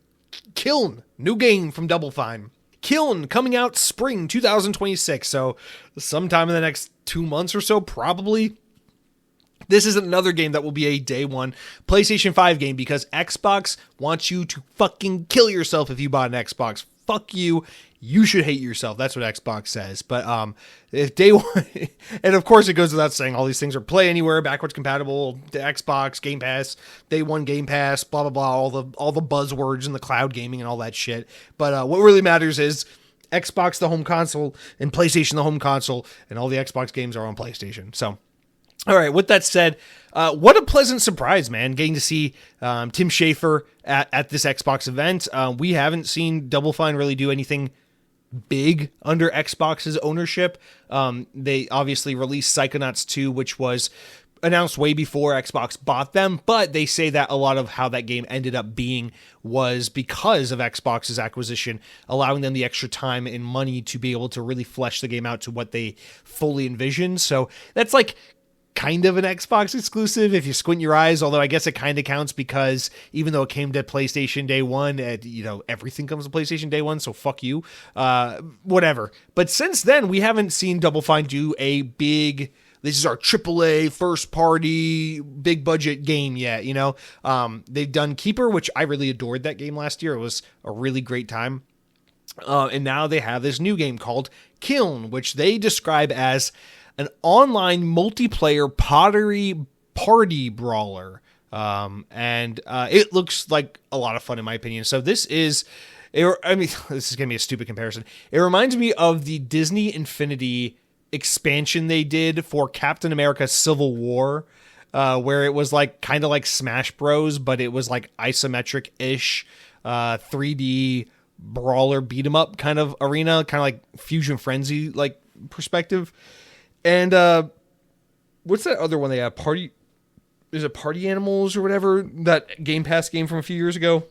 Speaker 1: Kiln, new game from Double Fine. Kiln coming out spring 2026, so sometime in the next 2 months or so, probably. This is another game that will be a day one PlayStation 5 game because Xbox wants you to fucking kill yourself if you bought an Xbox. Fuck you. You should hate yourself. That's what Xbox says. But if day one, and of course it goes without saying, all these things are play anywhere, backwards compatible, the Xbox, Game Pass, day one Game Pass, blah blah blah, all the buzzwords and the cloud gaming and all that shit. But what really matters is Xbox the home console and PlayStation the home console, and all the Xbox games are on PlayStation. So, all right. With that said, what a pleasant surprise, man, getting to see Tim Schafer at this Xbox event. We haven't seen Double Fine really do anything big under Xbox's ownership. They obviously released Psychonauts 2, which was announced way before Xbox bought them, but they say that a lot of how that game ended up being was because of Xbox's acquisition, allowing them the extra time and money to be able to really flesh the game out to what they fully envisioned. So that's like kind of an Xbox exclusive if you squint your eyes, although I guess it kind of counts because even though it came to PlayStation day one, everything comes to PlayStation day one, so fuck you. Whatever. But since then, we haven't seen Double Fine do a big, this is our AAA first party big budget game yet, They've done Keeper, which I really adored that game last year. It was a really great time. And now they have this new game called Kiln, which they describe as an online multiplayer pottery party brawler. And it looks like a lot of fun in my opinion. So this is I mean, this is going to be a stupid comparison. It reminds me of the Disney Infinity expansion they did for Captain America Civil War, where it was like kind of like Smash Bros, but it was like isometric-ish 3D brawler beat 'em up kind of arena, kind of like Fusion Frenzy like perspective. And what's that other one they have? Is it Party Animals or whatever? That Game Pass game from a few years ago.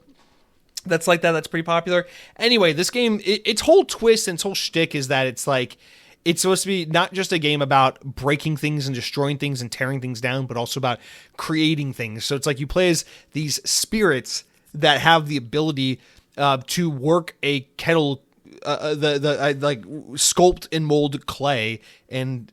Speaker 1: That's like that. That's pretty popular. Anyway, this game, its whole twist and its whole shtick is that it's like, it's supposed to be not just a game about breaking things and destroying things and tearing things down, but also about creating things. So it's like you play as these spirits that have the ability to work a kettle, like sculpt and mold clay and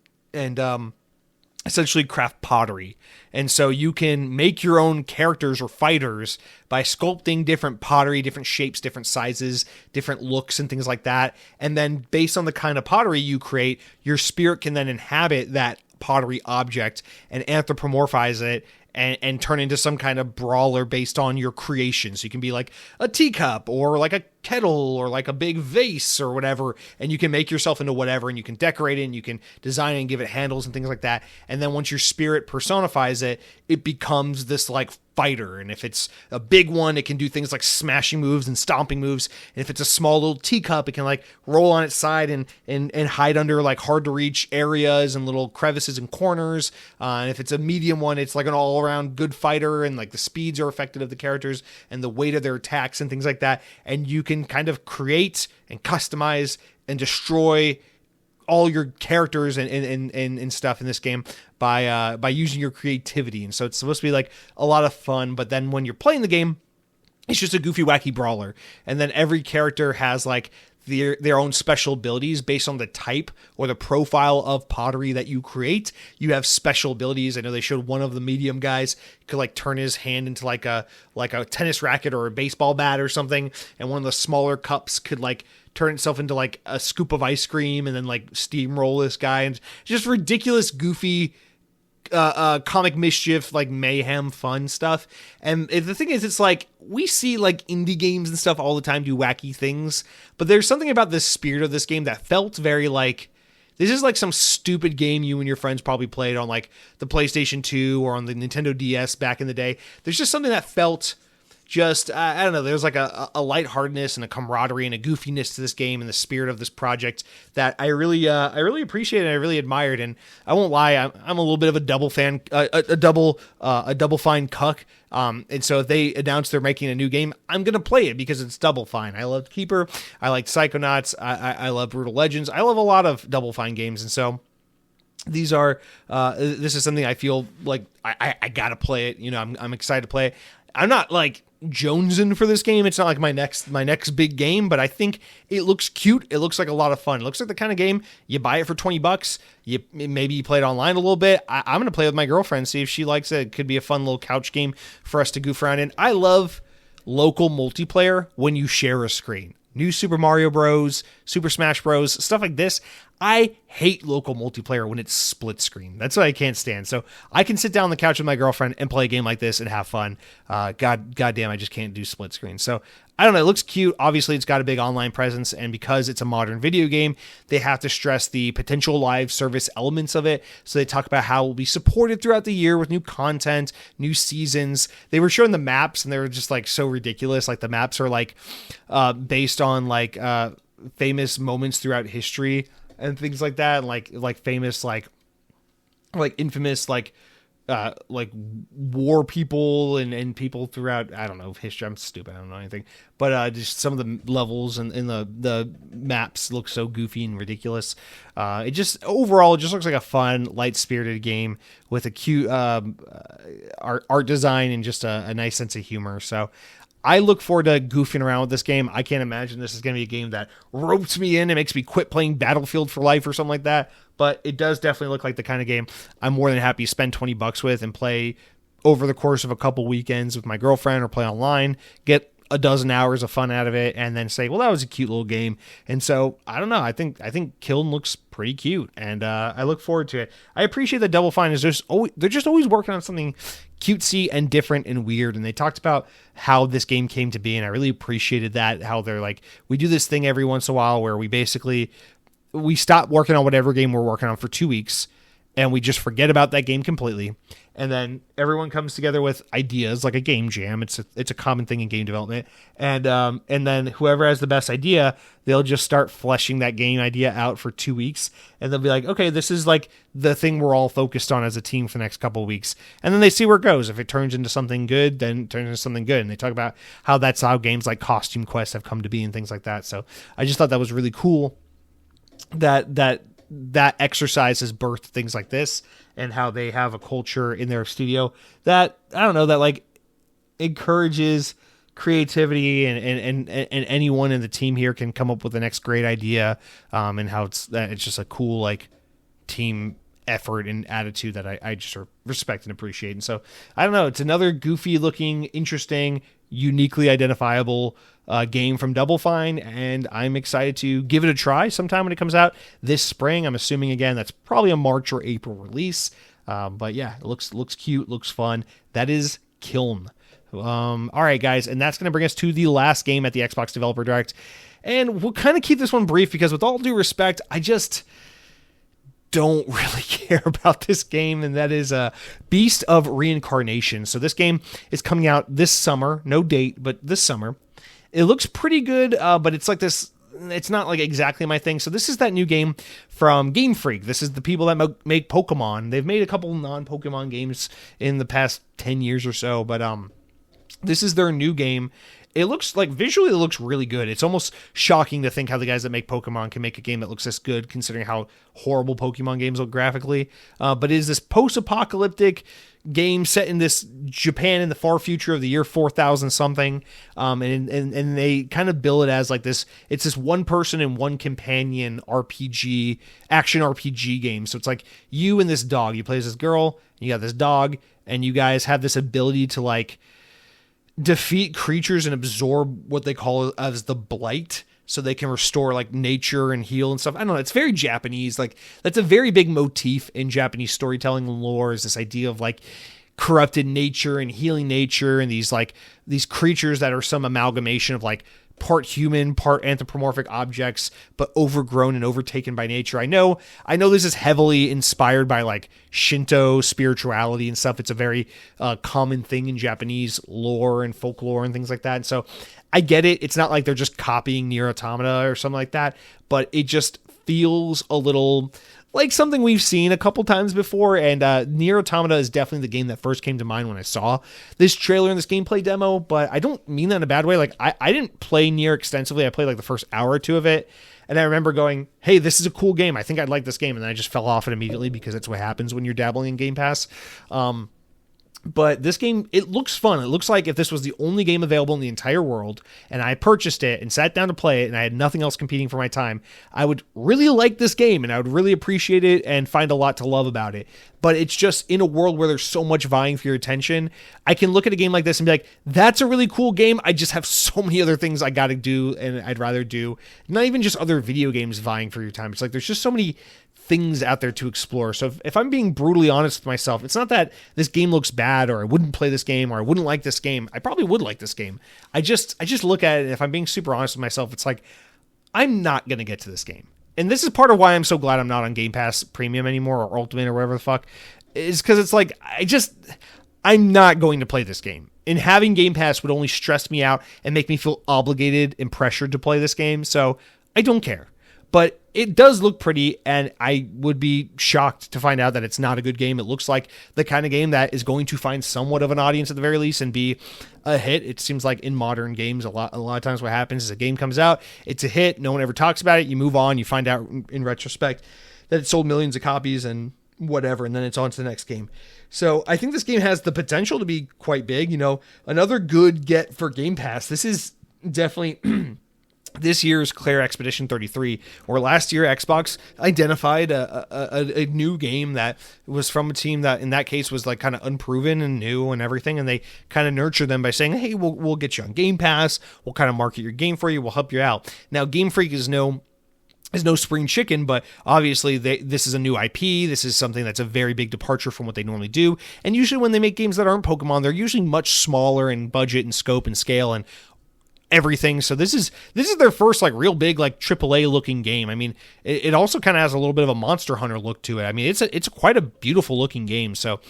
Speaker 1: essentially craft pottery. And so you can make your own characters or fighters by sculpting different pottery, different shapes, different sizes, different looks and things like that. And then based on the kind of pottery you create, your spirit can then inhabit that pottery object and anthropomorphize it and turn into some kind of brawler based on your creation. So you can be like a teacup or like a kettle or like a big vase or whatever, and you can make yourself into whatever, and you can decorate it and you can design it and give it handles and things like that. And then once your spirit personifies it, it becomes this like fighter. And if it's a big one, it can do things like smashing moves and stomping moves. And if it's a small little teacup, it can like roll on its side and hide under like hard to reach areas and little crevices and corners. And if it's a medium one, it's like an all around good fighter, and like the speeds are affected of the characters and the weight of their attacks and things like that. And you can kind of create and customize and destroy all your characters and stuff in this game by using your creativity. And so it's supposed to be like a lot of fun, but then when you're playing the game, it's just a goofy, wacky brawler. And then every character has like their own special abilities based on the type or the profile of pottery that you create. You have special abilities. I know they showed one of the medium guys could like turn his hand into like a tennis racket or a baseball bat or something. And one of the smaller cups could like turn itself into like a scoop of ice cream and then like steamroll this guy. And just ridiculous, goofy, comic mischief, like mayhem, fun stuff. And the thing is, it's like we see like indie games and stuff all the time do wacky things, but there's something about the spirit of this game that felt very like, this is like some stupid game you and your friends probably played on like the PlayStation 2 or on the Nintendo DS back in the day. There's just something that felt just, I don't know, there's like a lightheartedness and a camaraderie and a goofiness to this game and the spirit of this project that I really appreciated and I really admired. And I won't lie, I'm a little bit of a double fan, a double fine cuck. And so if they announce they're making a new game, I'm going to play it because it's Double Fine. I loved Keeper. I liked Psychonauts. I love Brutal Legends. I love a lot of Double Fine games. And so these are, this is something I feel like I got to play it. You know, I'm excited to play it. I'm not like jonesing for this game. It's not like my next big game, but I think it looks cute. It looks like a lot of fun. It looks like the kind of game you buy it for $20. Maybe you play it online a little bit. I'm going to play with my girlfriend, see if she likes it. It could be a fun little couch game for us to goof around in. I love local multiplayer when you share a screen. New Super Mario Bros, Super Smash Bros, stuff like this. I hate local multiplayer when it's split screen. That's what I can't stand. So I can sit down on the couch with my girlfriend and play a game like this and have fun. God damn, I just can't do split screen. So I don't know. It looks cute. Obviously, it's got a big online presence, and because it's a modern video game, they have to stress the potential live service elements of it. So they talk about how it will be supported throughout the year with new content, new seasons. They were showing the maps, and they were just like so ridiculous. Like the maps are like based on like famous moments throughout history and things like that, and like famous like infamous like war people and people throughout, I don't know, history. I'm stupid, I don't know anything, but just some of the levels and the maps look so goofy and ridiculous. It just overall, it just looks like a fun, light-spirited game with a cute art design and just a nice sense of humor. So I look forward to goofing around with this game. I can't imagine this is going to be a game that ropes me in and makes me quit playing Battlefield for life or something like that. But it does definitely look like the kind of game I'm more than happy to spend $20 with and play over the course of a couple weekends with my girlfriend or play online. Get a dozen hours of fun out of it and then say, well, that was a cute little game. And so I don't know. I think Kiln looks pretty cute, and I look forward to it. I appreciate that Double Fine is they're just always working on something cutesy and different and weird. And they talked about how this game came to be, and I really appreciated that. How they're like, we do this thing every once in a while where we stop working on whatever game we're working on for 2 weeks, and we just forget about that game completely. And then everyone comes together with ideas, like a game jam. It's a common thing in game development. And then whoever has the best idea, they'll just start fleshing that game idea out for 2 weeks. And they'll be like, okay, this is like the thing we're all focused on as a team for the next couple of weeks. And then they see where it goes. If it turns into something good, then it turns into something good. And they talk about how that's how games like Costume Quest have come to be and things like that. So I just thought that was really cool that exercise has birthed things like this, and how they have a culture in their studio that, I don't know, that like encourages creativity, and anyone in the team here can come up with the next great idea, and how it's just a cool like team effort and attitude that I just respect and appreciate. And so I don't know, it's another goofy looking, interesting, uniquely identifiable game from Double Fine, and I'm excited to give it a try sometime when it comes out this spring. I'm assuming, again, that's probably a March or April release, but yeah, it looks cute, looks fun. That is Kiln. All right, guys, and that's going to bring us to the last game at the Xbox Developer Direct, and we'll kind of keep this one brief because, with all due respect, I just don't really care about this game, and that is Beast of Reincarnation. So this game is coming out this summer, no date, but this summer. It looks pretty good, but it's like this, it's not like exactly my thing. So this is that new game from Game Freak. This is the people that make Pokemon. They've made a couple non-Pokemon games in the past 10 years or so, but this is their new game. It looks like, visually, it looks really good. It's almost shocking to think how the guys that make Pokemon can make a game that looks this good, considering how horrible Pokemon games look graphically. But it is this post-apocalyptic game set in this Japan in the far future of the year 4000 something. And they kind of bill it as like this, it's this one person and one companion RPG, action RPG game. So it's like you and this dog. You play as this girl, and you got this dog, and you guys have this ability to like defeat creatures and absorb what they call as the blight, so they can restore like nature and heal and stuff. I don't know. It's very Japanese. Like, that's a very big motif in Japanese storytelling and lore, is this idea of like corrupted nature and healing nature, and these creatures that are some amalgamation of like part human, part anthropomorphic objects, but overgrown and overtaken by nature. I know this is heavily inspired by like Shinto spirituality and stuff. It's a very common thing in Japanese lore and folklore and things like that. And so I get it. It's not like they're just copying Nier Automata or something like that, but it just feels a little like something we've seen a couple times before. And Nier Automata is definitely the game that first came to mind when I saw this trailer and this gameplay demo, but I don't mean that in a bad way. Like, I didn't play Nier extensively. I played like the first hour or two of it, and I remember going, hey, this is a cool game. I think I'd like this game. And then I just fell off it immediately, because that's what happens when you're dabbling in Game Pass. But this game, it looks fun. It looks like if this was the only game available in the entire world, and I purchased it and sat down to play it, and I had nothing else competing for my time, I would really like this game, and I would really appreciate it and find a lot to love about it. But it's just, in a world where there's so much vying for your attention, I can look at a game like this and be like, that's a really cool game. I just have so many other things I got to do, and I'd rather do. Not even just other video games vying for your time. It's like, there's just so many things out there to explore. So if I'm being brutally honest with myself, it's not that this game looks bad, or I wouldn't play this game, or I wouldn't like this game. I probably would like this game. I just look at it, and if I'm being super honest with myself, it's like, I'm not going to get to this game. And this is part of why I'm so glad I'm not on Game Pass Premium anymore, or Ultimate, or whatever the fuck, is because it's like, I'm not going to play this game. And having Game Pass would only stress me out and make me feel obligated and pressured to play this game. So I don't care. But it does look pretty, and I would be shocked to find out that it's not a good game. It looks like the kind of game that is going to find somewhat of an audience at the very least and be a hit. It seems like in modern games, a lot of times what happens is a game comes out, it's a hit, no one ever talks about it, you move on, you find out in retrospect that it sold millions of copies and whatever, and then it's on to the next game. So I think this game has the potential to be quite big. You know, another good get for Game Pass. This is definitely this year's Claire Expedition 33, or last year Xbox identified a new game that was from a team that in that case was like kind of unproven and new and everything, and they kind of nurtured them by saying, hey, we'll get you on Game Pass, we'll kind of market your game for you, we'll help you out. Now Game Freak is no spring chicken, but obviously this is a new IP. This is something that's a very big departure from what they normally do. And usually when they make games that aren't Pokemon, they're usually much smaller in budget and scope and scale and everything. So this is their first like real big like AAA looking game. I mean, it also kind of has a little bit of a Monster Hunter look to it. I mean, it's quite a beautiful looking game. So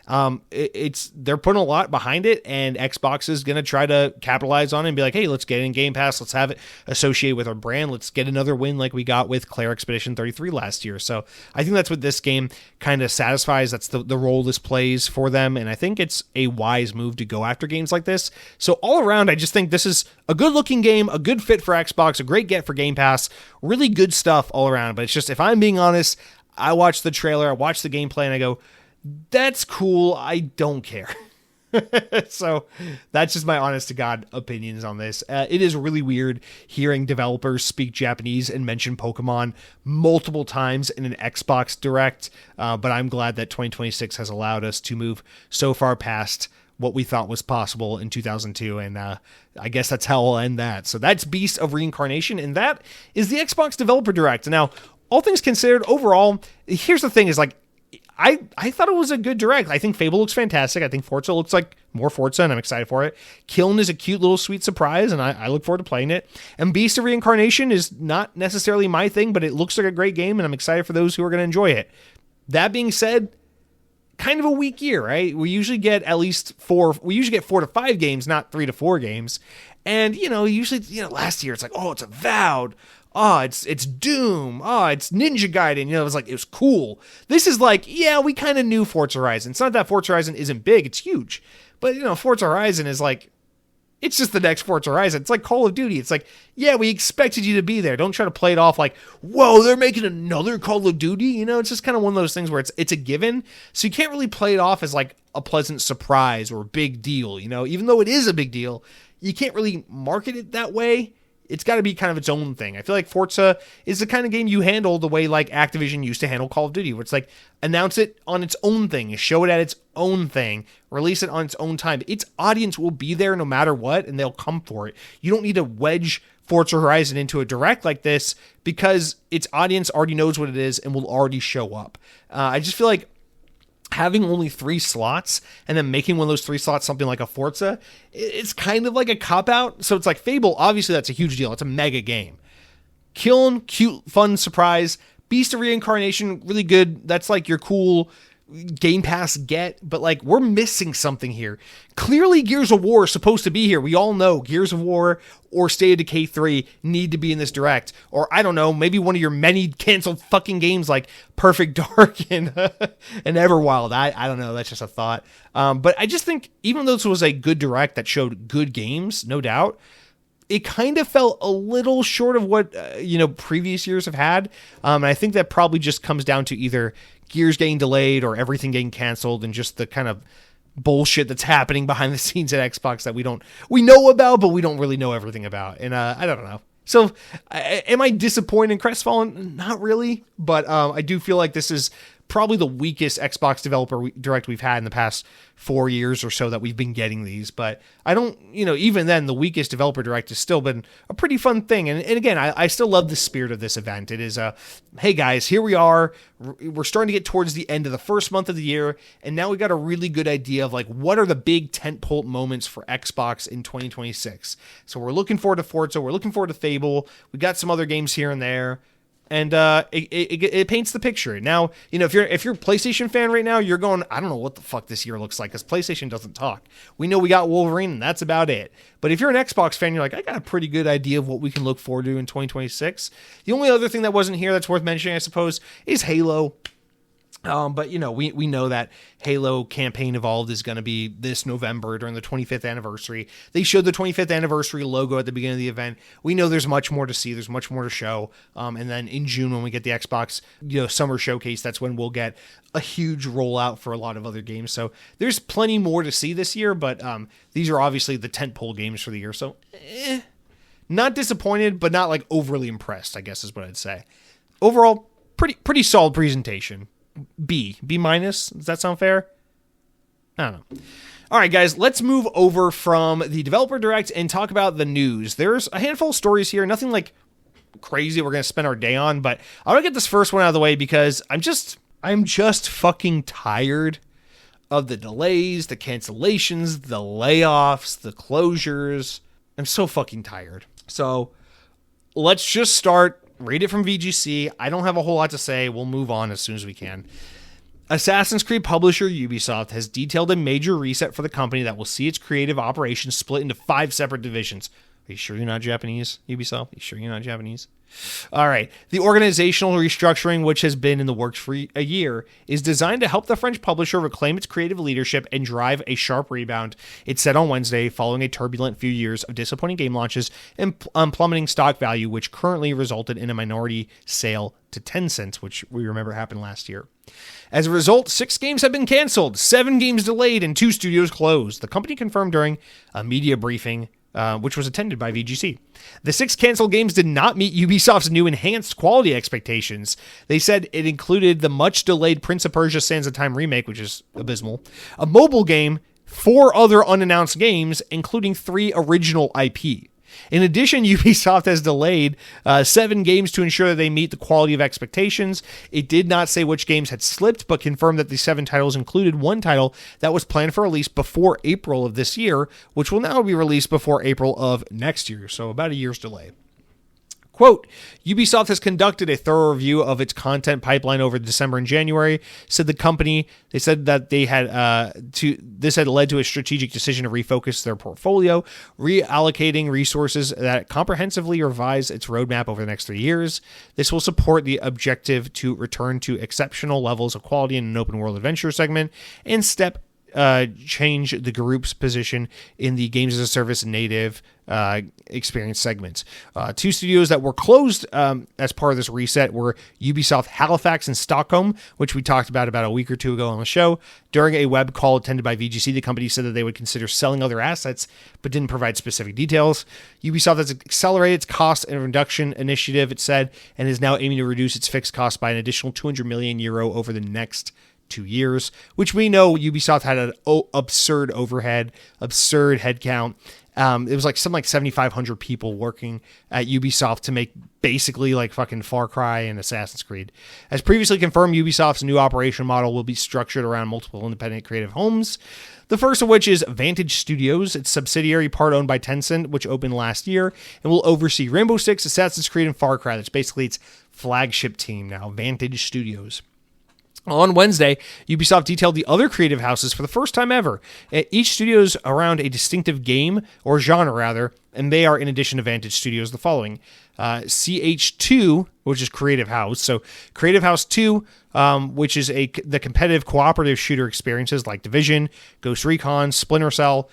Speaker 1: they're putting a lot behind it, and Xbox is going to try to capitalize on it and be like, hey, let's get it in Game Pass. Let's have it associated with our brand. Let's get another win like we got with Claire Expedition 33 last year. So I think that's what this game kind of satisfies. That's the role this plays for them. And I think it's a wise move to go after games like this. So all around, I just think this is a good looking game, a good fit for Xbox, a great get for Game Pass, really good stuff all around. But it's just, if I'm being honest, I watched the trailer, I watched the gameplay, and I go, that's cool, I don't care. So that's just my honest to God opinions on this. It is really weird hearing developers speak Japanese and mention Pokemon multiple times in an Xbox Direct, but I'm glad that 2026 has allowed us to move so far past what we thought was possible in 2002, and I guess that's how I'll end that. So that's Beast of Reincarnation, and that is the Xbox Developer Direct. Now, all things considered, overall, here's the thing, is like, I thought it was a good direct. I think Fable looks fantastic. I think Forza looks like more Forza, and I'm excited for it. Kiln is a cute little sweet surprise, and I look forward to playing it. And Beast of Reincarnation is not necessarily my thing, but it looks like a great game, and I'm excited for those who are going to enjoy it. That being said, kind of a weak year, right? We usually get 4 to 5 games, not 3 to 4 games. And, usually, last year it's like, oh, it's Avowed. Oh, it's Doom. Oh, it's Ninja Gaiden. It was cool. This is like, yeah, we kind of knew Forza Horizon. It's not that Forza Horizon isn't big. It's huge. But, Forza Horizon is like, it's just the next Forza Horizon. It's like Call of Duty. It's like, yeah, we expected you to be there. Don't try to play it off like, whoa, they're making another Call of Duty. It's just kind of one of those things where it's a given. So you can't really play it off as like a pleasant surprise or a big deal. Even though it is a big deal, you can't really market it that way. It's got to be kind of its own thing. I feel like Forza is the kind of game you handle the way like Activision used to handle Call of Duty, where it's like, announce it on its own thing, show it at its own thing, release it on its own time. Its audience will be there no matter what, and they'll come for it. You don't need to wedge Forza Horizon into a direct like this, because its audience already knows what it is and will already show up. I just feel like having only 3 slots and then making one of those 3 slots something like a Forza, it's kind of like a cop-out. So it's like Fable, obviously that's a huge deal. It's a mega game. Kiln, cute, fun surprise. Beast of Reincarnation, really good. That's like your cool Game Pass get, but like we're missing something here. Clearly Gears of War is supposed to be here. We all know Gears of War or State of Decay 3 need to be in this direct, or I don't know, maybe one of your many canceled fucking games like Perfect Dark and Everwild. I don't know, that's just a thought. But I just think even though this was a good direct that showed good games, no doubt, it kind of felt a little short of what previous years have had. And I think that probably just comes down to either Gears getting delayed or everything getting canceled, and just the kind of bullshit that's happening behind the scenes at Xbox that we know about, but we don't really know everything about. And I don't know. So am I disappointed and crestfallen? Not really, but I do feel like this is probably the weakest Xbox Developer Direct we've had in the past 4 years or so that we've been getting these. But I don't, even then, the weakest Developer Direct has still been a pretty fun thing. And again, I still love the spirit of this event. It is hey guys, here we are. We're starting to get towards the end of the first month of the year, and now we got a really good idea of like what are the big tentpole moments for Xbox in 2026. So we're looking forward to Forza, we're looking forward to Fable. We got some other games here and there. And it paints the picture. Now, if you're a PlayStation fan right now, you're going, I don't know what the fuck this year looks like, because PlayStation doesn't talk. We know we got Wolverine, and that's about it. But if you're an Xbox fan, you're like, I got a pretty good idea of what we can look forward to in 2026. The only other thing that wasn't here that's worth mentioning, I suppose, is Halo. But we know that Halo Campaign Evolved is going to be this November during the 25th anniversary. They showed the 25th anniversary logo at the beginning of the event. We know there's much more to see. There's much more to show. And then in June, when we get the Xbox, summer showcase, that's when we'll get a huge rollout for a lot of other games. So there's plenty more to see this year, but these are obviously the tentpole games for the year. So, Not disappointed, but not like overly impressed, I guess is what I'd say. Overall, pretty solid presentation. B minus. Does that sound fair? I don't know. All right, guys, let's move over from the developer direct and talk about the news. There's a handful of stories here, nothing like crazy we're going to spend our day on, but I want to get this first one out of the way because I'm just fucking tired of the delays, the cancellations, the layoffs, the closures. I'm so fucking tired. So let's just start. Read it from VGC. I don't have a whole lot to say. We'll move on as soon as we can. Assassin's Creed publisher Ubisoft has detailed a major reset for the company that will see its creative operations split into 5 separate divisions. Are you sure you're not Japanese, Ubisoft? Are you sure you're not Japanese? All right. The organizational restructuring, which has been in the works for a year, is designed to help the French publisher reclaim its creative leadership and drive a sharp rebound, it said on Wednesday, following a turbulent few years of disappointing game launches and plummeting stock value, which currently resulted in a minority sale to Tencent, which we remember happened last year. As a result, 6 games have been canceled, 7 games delayed, and 2 studios closed, the company confirmed during a media briefing which was attended by VGC. The 6 canceled games did not meet Ubisoft's new enhanced quality expectations. They said it included the much-delayed Prince of Persia: Sands of Time remake, which is abysmal, a mobile game, 4 other unannounced games, including 3 original IP. In addition, Ubisoft has delayed 7 games to ensure that they meet the quality of expectations. It did not say which games had slipped, but confirmed that the 7 titles included one title that was planned for release before April of this year, which will now be released before April of next year, so about a year's delay. Quote, Ubisoft has conducted a thorough review of its content pipeline over December and January, said the company. They said that this had led to a strategic decision to refocus their portfolio, reallocating resources that comprehensively revise its roadmap over the next 3 years. This will support the objective to return to exceptional levels of quality in an open world adventure segment and change the group's position in the games as a service native experience segments. 2 studios that were closed as part of this reset were Ubisoft Halifax and Stockholm, which we talked about a week or 2 ago on the show. During a web call attended by VGC, the company said that they would consider selling other assets, but didn't provide specific details. Ubisoft has accelerated its cost and reduction initiative, it said, and is now aiming to reduce its fixed costs by an additional €200 million over the next 2 years, which we know Ubisoft had an absurd overhead, absurd headcount. It was like 7,500 people working at Ubisoft to make basically like fucking Far Cry and Assassin's Creed. As previously confirmed, Ubisoft's new operation model will be structured around multiple independent creative homes. The first of which is Vantage Studios, its subsidiary part owned by Tencent, which opened last year and will oversee Rainbow Six, Assassin's Creed, and Far Cry. That's basically its flagship team now, Vantage Studios. On Wednesday, Ubisoft detailed the other creative houses for the first time ever. Each studio is around a distinctive game, or genre rather, and they are, in addition to Vantage Studios, the following. CH2, which is Creative House. So Creative House 2, which is the competitive cooperative shooter experiences like Division, Ghost Recon, Splinter Cell.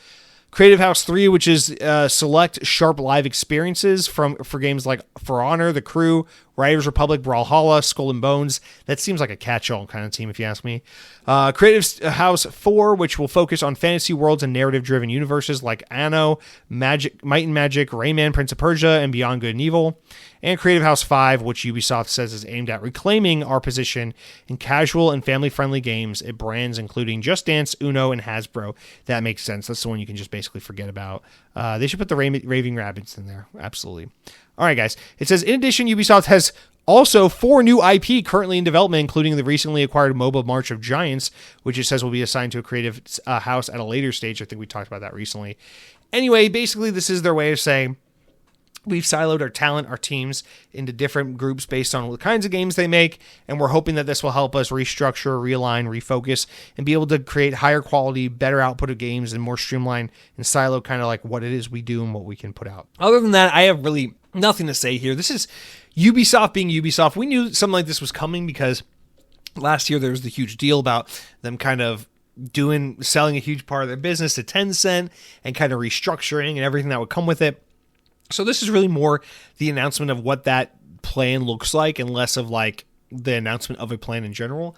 Speaker 1: Creative House 3, which is select sharp live experiences for games like For Honor, The Crew, Riders Republic, Brawlhalla, Skull and Bones. That seems like a catch-all kind of team, if you ask me. Creative House 4, which will focus on fantasy worlds and narrative-driven universes like Anno, Might and Magic, Rayman, Prince of Persia, and Beyond Good and Evil. And Creative House 5, which Ubisoft says is aimed at reclaiming our position in casual and family-friendly games at brands including Just Dance, Uno, and Hasbro. That makes sense. That's the one you can just basically forget about. They should put the Raving Rabbids in there. Absolutely. All right, guys. It says, in addition, Ubisoft has also 4 new IP currently in development, including the recently acquired MOBA March of Giants, which it says will be assigned to a creative house at a later stage. I think we talked about that recently. Anyway, basically, this is their way of saying, we've siloed our talent, our teams, into different groups based on the kinds of games they make, and we're hoping that this will help us restructure, realign, refocus, and be able to create higher quality, better output of games, and more streamlined and silo kind of like what it is we do and what we can put out. Other than that, I have really nothing to say here. This is Ubisoft being Ubisoft. We knew something like this was coming because last year there was the huge deal about them kind of selling a huge part of their business to Tencent and kind of restructuring and everything that would come with it. So this is really more the announcement of what that plan looks like and less of like the announcement of a plan in general.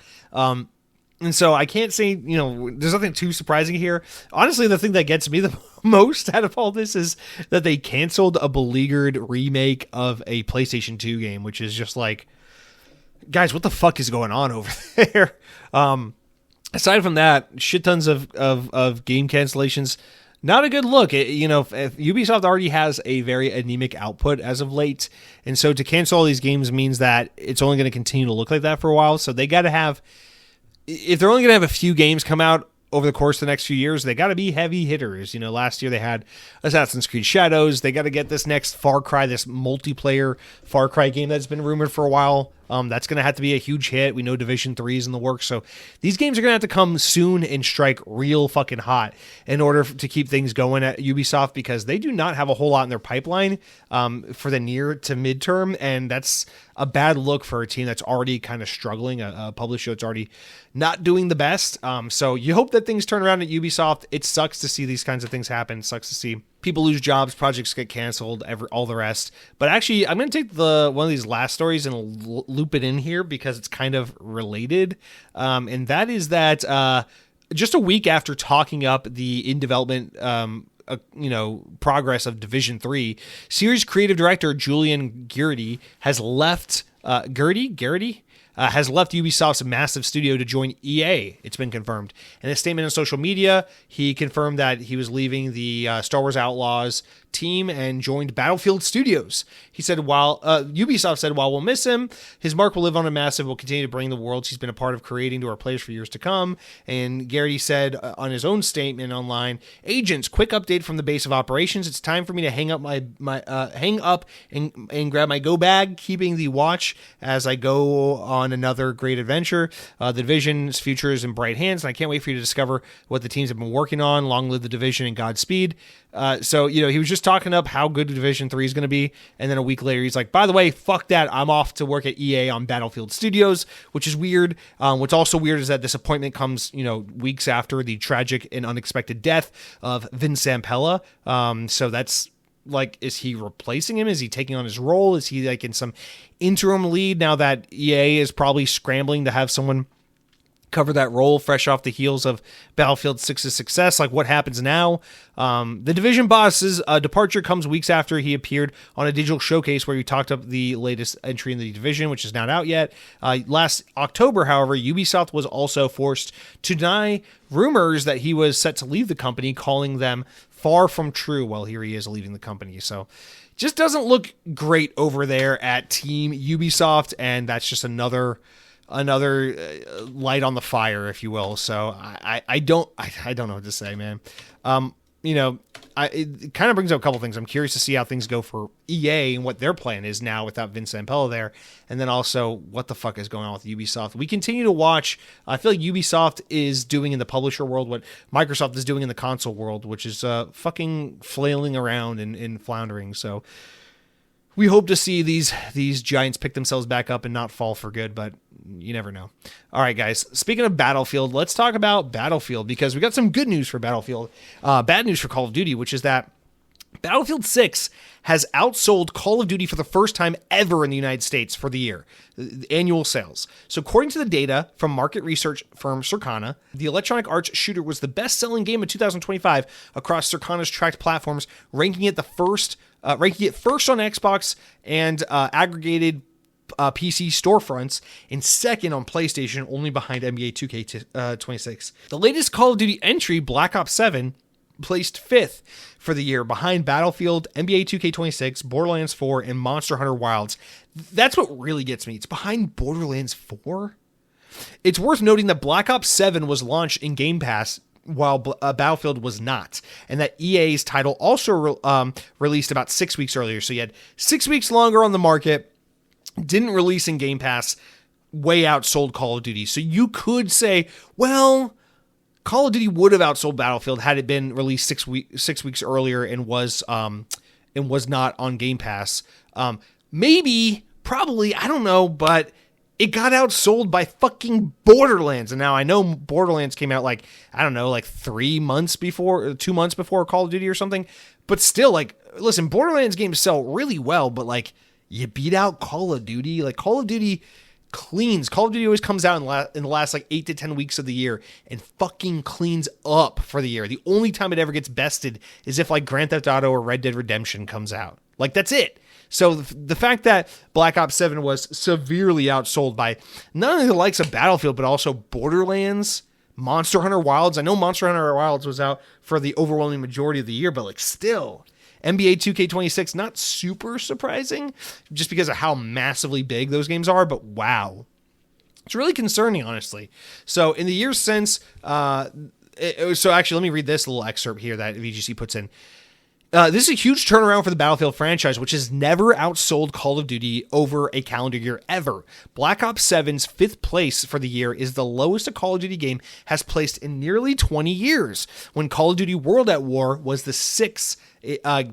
Speaker 1: And so I can't say, there's nothing too surprising here. Honestly, the thing that gets me the most out of all this is that they canceled a beleaguered remake of a PlayStation 2 game, which is just like, guys, what the fuck is going on over there? Aside from that, shit tons of game cancellations. Not a good look. If Ubisoft already has a very anemic output as of late, and so to cancel all these games means that it's only going to continue to look like that for a while. So they got to have, if they're only going to have a few games come out over the course of the next few years, they got to be heavy hitters. Last year they had Assassin's Creed Shadows. They got to get this next Far Cry, this multiplayer Far Cry game that's been rumored for a while. That's going to have to be a huge hit. We know Division 3 is in the works. So these games are going to have to come soon and strike real fucking hot in order to keep things going at Ubisoft, because they do not have a whole lot in their pipeline for the near to midterm. And that's a bad look for a team that's already kind of struggling, a publisher that's already not doing the best. So you hope that things turn around at Ubisoft. It sucks to see these kinds of things happen. It sucks to see people lose jobs, projects get canceled, all the rest. But actually, I'm going to take one of these last stories and loop it in here because it's kind of related. And that is that just a week after talking up the in development progress of Division 3, series creative director Julian Garrity has left has left Ubisoft's massive studio to join EA. It's been confirmed. In a statement on social media, he confirmed that he was leaving the Star Wars Outlaws team and joined Battlefield Studios. He said, Ubisoft said, while we'll miss him, his mark will live on a massive, will continue to bring the worlds he's been a part of creating to our players for years to come. And Garrity said on his own statement online, agents, quick update from the base of operations. It's time for me to hang up and grab my go bag, keeping the watch as I go on another great adventure. The Division's future is in bright hands, and I can't wait for you to discover what the teams have been working on. Long live the Division and Godspeed. So he was just talking up how good Division 3 is going to be, and then a week later, he's like, by the way, fuck that, I'm off to work at EA on Battlefield Studios, which is weird. What's also weird is that this appointment comes, weeks after the tragic and unexpected death of Vin Zampella. So that's like, is he replacing him? Is he taking on his role? Is he like in some interim lead now that EA is probably scrambling to have someone cover that role fresh off the heels of Battlefield 6's success? Like, what happens now? The Division boss's departure comes weeks after he appeared on a digital showcase where he talked up the latest entry in the Division, which is not out yet. Last October, however, Ubisoft was also forced to deny rumors that he was set to leave the company, calling them far from true. Well, here he is leaving the company. So just doesn't look great over there at Team Ubisoft, and that's just another light on the fire, if you will. So I don't know what to say, man. It kind of brings up a couple things. I'm curious to see how things go for EA and what their plan is now without Vince Zampella there. And then also what the fuck is going on with Ubisoft. We continue to watch. I feel like Ubisoft is doing in the publisher world what Microsoft is doing in the console world, which is fucking flailing around and floundering. So we hope to see these giants pick themselves back up and not fall for good, but you never know. All right, guys, speaking of Battlefield, let's talk about Battlefield, because we got some good news for Battlefield, bad news for Call of Duty, which is that Battlefield 6 has outsold Call of Duty for the first time ever in the United States for the year, the annual sales. So according to the data from market research firm Circana, the Electronic Arts shooter was the best-selling game of 2025 across Circana's tracked platforms, ranking it first on Xbox and aggregated PC storefronts, and second on PlayStation, only behind NBA 2K26. The latest Call of Duty entry, Black Ops 7, placed fifth for the year, behind Battlefield, NBA 2K26, Borderlands 4, and Monster Hunter Wilds. That's what really gets me. It's behind Borderlands 4? It's worth noting that Black Ops 7 was launched in Game Pass while Battlefield was not, and that EA's title also released about 6 weeks earlier. So you had 6 weeks longer on the market, didn't release in Game Pass, way outsold Call of Duty. So you could say, well, Call of Duty would have outsold Battlefield had it been released 6 weeks earlier and was not on Game Pass. Maybe, probably, I don't know, but it got outsold by fucking Borderlands. And now I know Borderlands came out like 2 months before Call of Duty or something. But still, like, listen, Borderlands games sell really well, but like, you beat out Call of Duty. Like, Call of Duty cleans. Call of Duty always comes out in the last like 8 to 10 weeks of the year and fucking cleans up for the year. The only time it ever gets bested is if like Grand Theft Auto or Red Dead Redemption comes out. Like, that's it. So the fact that Black Ops 7 was severely outsold by not only the likes of Battlefield, but also Borderlands, Monster Hunter Wilds. I know Monster Hunter Wilds was out for the overwhelming majority of the year, but like still, NBA 2K26, not super surprising just because of how massively big those games are, but wow. It's really concerning, honestly. So in the years since, so actually, let me read this little excerpt here that VGC puts in. This is a huge turnaround for the Battlefield franchise, which has never outsold Call of Duty over a calendar year ever. Black Ops 7's 5th place for the year is the lowest a Call of Duty game has placed in nearly 20 years, when Call of Duty World at War was the 6th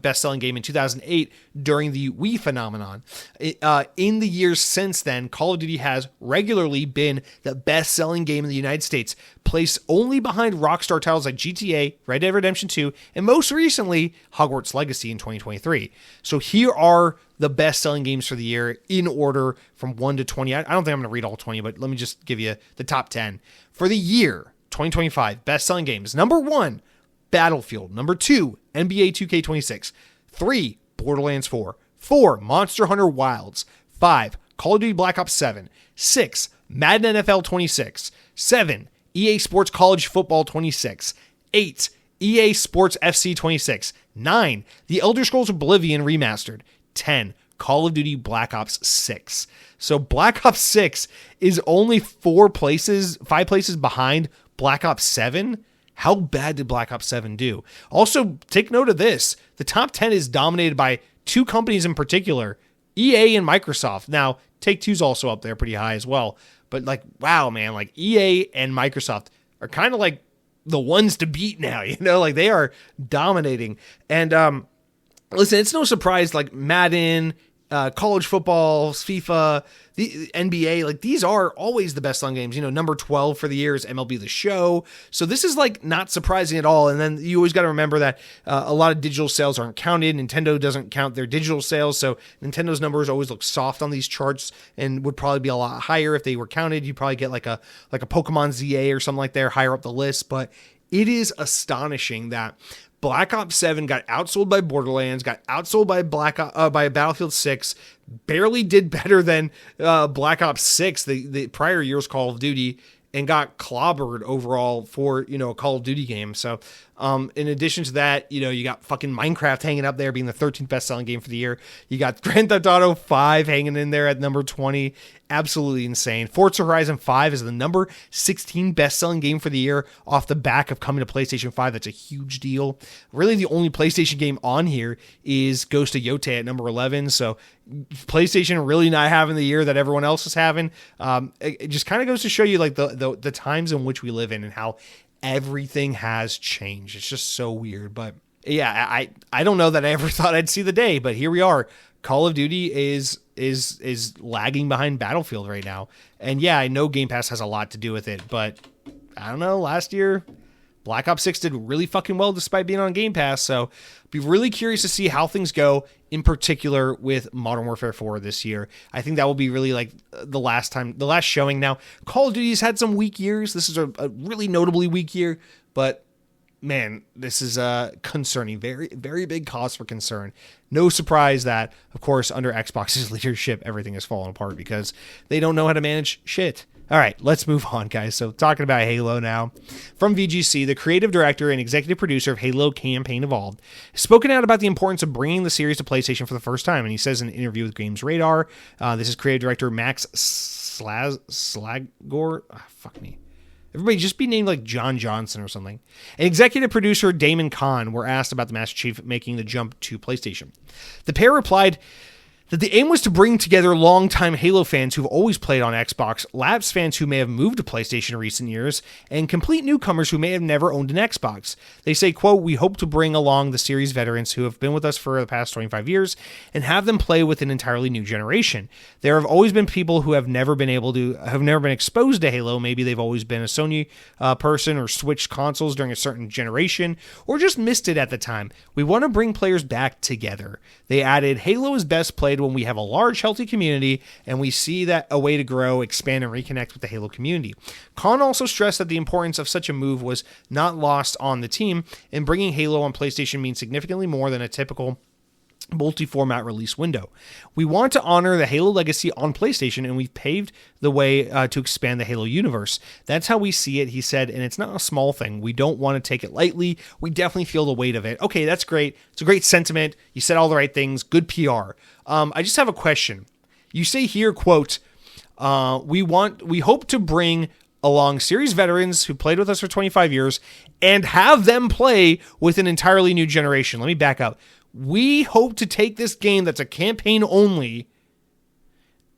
Speaker 1: best-selling game in 2008 during the Wii phenomenon. In the years since then, Call of Duty has regularly been the best-selling game in the United States, placed only behind Rockstar titles like GTA, Red Dead Redemption 2, and most recently, Hogwarts Legacy in 2023. So here are the best-selling games for the year in order from 1 to 20. I don't think I'm going to read all 20, but let me just give you the top 10. For the year 2025, best-selling games. Number 1, Battlefield. Number 2, NBA 2K26. 3, Borderlands 4. 4, Monster Hunter Wilds. 5, Call of Duty Black Ops 7. 6, Madden NFL 26. 7, EA Sports College Football 26. 8, EA Sports FC 26. 9, The Elder Scrolls Oblivion Remastered. 10, Call of Duty Black Ops 6. So Black Ops 6 is only 5 places behind Black Ops 7. How bad did Black Ops 7 do? Also, take note of this. The top 10 is dominated by 2 companies in particular, EA and Microsoft. Now, Take-Two's also up there pretty high as well. But like, wow, man, like EA and Microsoft are kind of like the ones to beat now, you know, like they are dominating. And listen, it's no surprise, like Madden, college football, FIFA, the NBA, like these are always the best selling games. You know, number 12 for the year is MLB The Show. So this is like not surprising at all. And then you always got to remember that a lot of digital sales aren't counted. Nintendo doesn't count their digital sales. So Nintendo's numbers always look soft on these charts and would probably be a lot higher if they were counted. You probably get like a Pokemon ZA or something like that higher up the list. But it is astonishing that Black Ops 7 got outsold by Borderlands, got outsold by by Battlefield 6, barely did better than Black Ops 6, the prior year's Call of Duty, and got clobbered overall for, you know, a Call of Duty game. So in addition to that, you know, you got fucking Minecraft hanging up there being the 13th best-selling game for the year. You got Grand Theft Auto 5 hanging in there at number 20. Absolutely insane. Forza Horizon 5 is the number 16 best-selling game for the year off the back of coming to PlayStation 5. That's a huge deal. Really, the only PlayStation game on here is Ghost of Yotei at number 11. So PlayStation really not having the year that everyone else is having. It just kind of goes to show you like the times in which we live in and how everything has changed. It's just so weird. But yeah, I don't know that I ever thought I'd see the day, but here we are. Call of Duty is lagging behind Battlefield right now. And yeah, I know Game Pass has a lot to do with it, but I don't know, last year Black Ops 6 did really fucking well despite being on Game Pass, so be really curious to see how things go, in particular with Modern Warfare 4 this year. I think that will be really like the last showing. Now, Call of Duty's had some weak years. This is a really notably weak year, but man, this is concerning. Very, very big cause for concern. No surprise that, of course, under Xbox's leadership, everything has fallen apart because they don't know how to manage shit. All right, let's move on, guys. So talking about Halo now. From VGC, the creative director and executive producer of Halo Campaign Evolved has spoken out about the importance of bringing the series to PlayStation for the first time. And he says in an interview with Games Radar, this is creative director Max Slagor. Fuck me. Everybody just be named like John Johnson or something. And executive producer Damon Kahn were asked about the Master Chief making the jump to PlayStation. The pair replied that the aim was to bring together longtime Halo fans who've always played on Xbox, lapsed fans who may have moved to PlayStation in recent years, and complete newcomers who may have never owned an Xbox. They say, quote, "We hope to bring along the series veterans who have been with us for the past 25 years and have them play with an entirely new generation. There have always been people who have never been exposed to Halo. Maybe they've always been a Sony person or switched consoles during a certain generation or just missed it at the time. We want to bring players back together." They added, "Halo is best played when we have a large, healthy community and we see that a way to grow, expand, and reconnect with the Halo community. Khan also stressed that the importance of such a move was not lost on the team, and bringing Halo on PlayStation means significantly more than a typical multi-format release window. We want to honor the Halo legacy on PlayStation, and we've paved the way to expand the Halo universe. That's how we see it, he said, and it's not a small thing. We don't want to take it lightly. We definitely feel the weight of it. Okay, that's great. It's a great sentiment. You said all the right things. Good PR. I just have a question. You say here, quote, we hope to bring along series veterans who played with us for 25 years and have them play with an entirely new generation. Let me back up. We hope to take this game that's a campaign only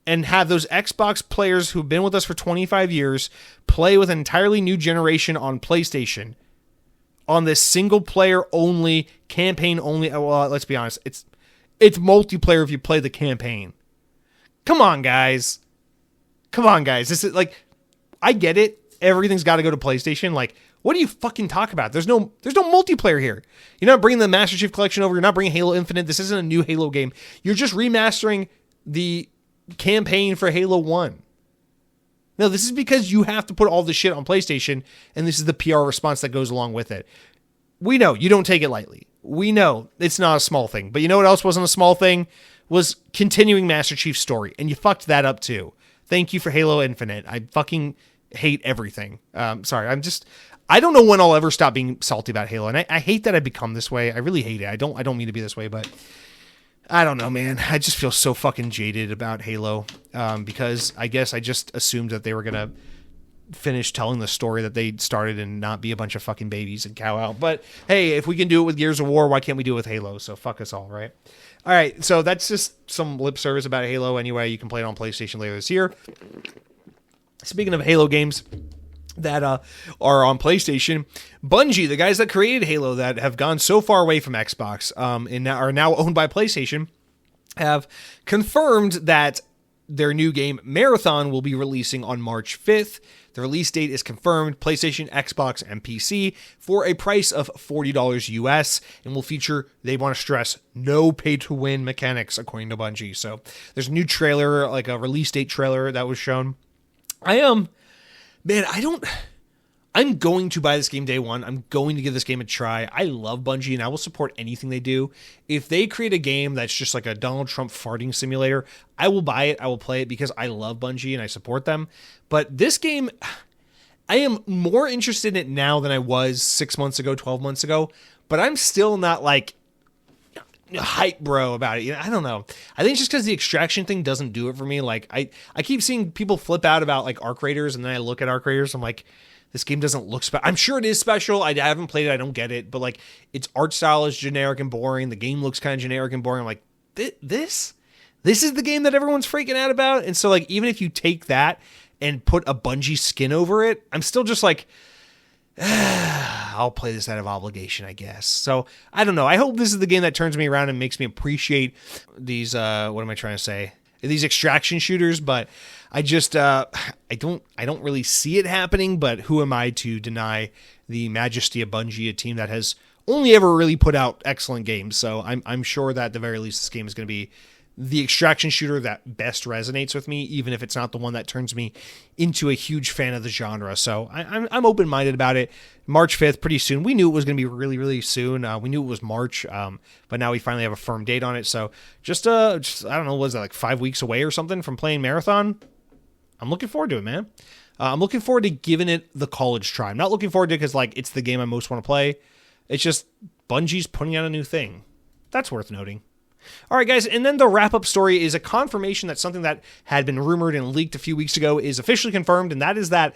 Speaker 1: and have those Xbox players who've been with us for 25 years play with an entirely new generation on PlayStation on this single player only, campaign only. Well, let's be honest. It's multiplayer if you play the campaign. Come on, guys. This is like, I get it. Everything's got to go to PlayStation. Like, what do you fucking talk about? There's no multiplayer here. You're not bringing the Master Chief Collection over. You're not bringing Halo Infinite. This isn't a new Halo game. You're just remastering the campaign for Halo 1. No, this is because you have to put all this shit on PlayStation, and this is the PR response that goes along with it. We know you don't take it lightly. We know it's not a small thing. But you know what else wasn't a small thing? Was continuing Master Chief's story, and you fucked that up too. Thank you for Halo Infinite. I fucking hate everything. Sorry, I don't know when I'll ever stop being salty about Halo, and I hate that I've become this way. I really hate it. I don't mean to be this way, but I don't know, man. I just feel so fucking jaded about Halo because I guess I just assumed that they were gonna finish telling the story that they started and not be a bunch of fucking babies and cow out. But hey, if we can do it with Gears of War, why can't we do it with Halo? So fuck us all, right? All right, so that's just some lip service about Halo. Anyway, you can play it on PlayStation later this year. Speaking of Halo games that are on PlayStation, Bungie, the guys that created Halo that have gone so far away from Xbox and are now owned by PlayStation, have confirmed that their new game Marathon will be releasing on March 5th. The release date is confirmed, PlayStation, Xbox, and PC, for a price of $40 US, and will feature, they want to stress, no pay-to-win mechanics, according to Bungie. So there's a new trailer, like a release date trailer that was shown. I'm going to buy this game day one. I'm going to give this game a try. I love Bungie, and I will support anything they do. If they create a game that's just like a Donald Trump farting simulator, I will buy it. I will play it because I love Bungie and I support them. But this game, I am more interested in it now than I was 6 months ago, 12 months ago. But I'm still not like hype bro about it. I don't know. I think it's just because the extraction thing doesn't do it for me. Like I keep seeing people flip out about like Arc Raiders, and then I look at Arc Raiders, I'm like, this game doesn't look special. I'm sure it is special. I haven't played it. I don't get it. But like, its art style is generic and boring. The game looks kind of generic and boring. I'm like, this is the game that everyone's freaking out about. And so like, even if you take that and put a Bungie skin over it, I'm still just like, I'll play this out of obligation, I guess. So I don't know. I hope this is the game that turns me around and makes me appreciate these, what am I trying to say? These extraction shooters, but I just, I don't really see it happening, but who am I to deny the majesty of Bungie, a team that has only ever really put out excellent games. So I'm sure that at the very least, this game is going to be the extraction shooter that best resonates with me, even if it's not the one that turns me into a huge fan of the genre. So I'm open-minded about it. March 5th, pretty soon. We knew it was going to be really, really soon. We knew it was March, but now we finally have a firm date on it. So just I don't know, was that like 5 weeks away or something from playing Marathon? I'm looking forward to it, man. I'm looking forward to giving it the college try. I'm not looking forward to it because like it's the game I most want to play. It's just Bungie's putting out a new thing. That's worth noting. All right, guys, and then the wrap-up story is a confirmation that something that had been rumored and leaked a few weeks ago is officially confirmed, and that is that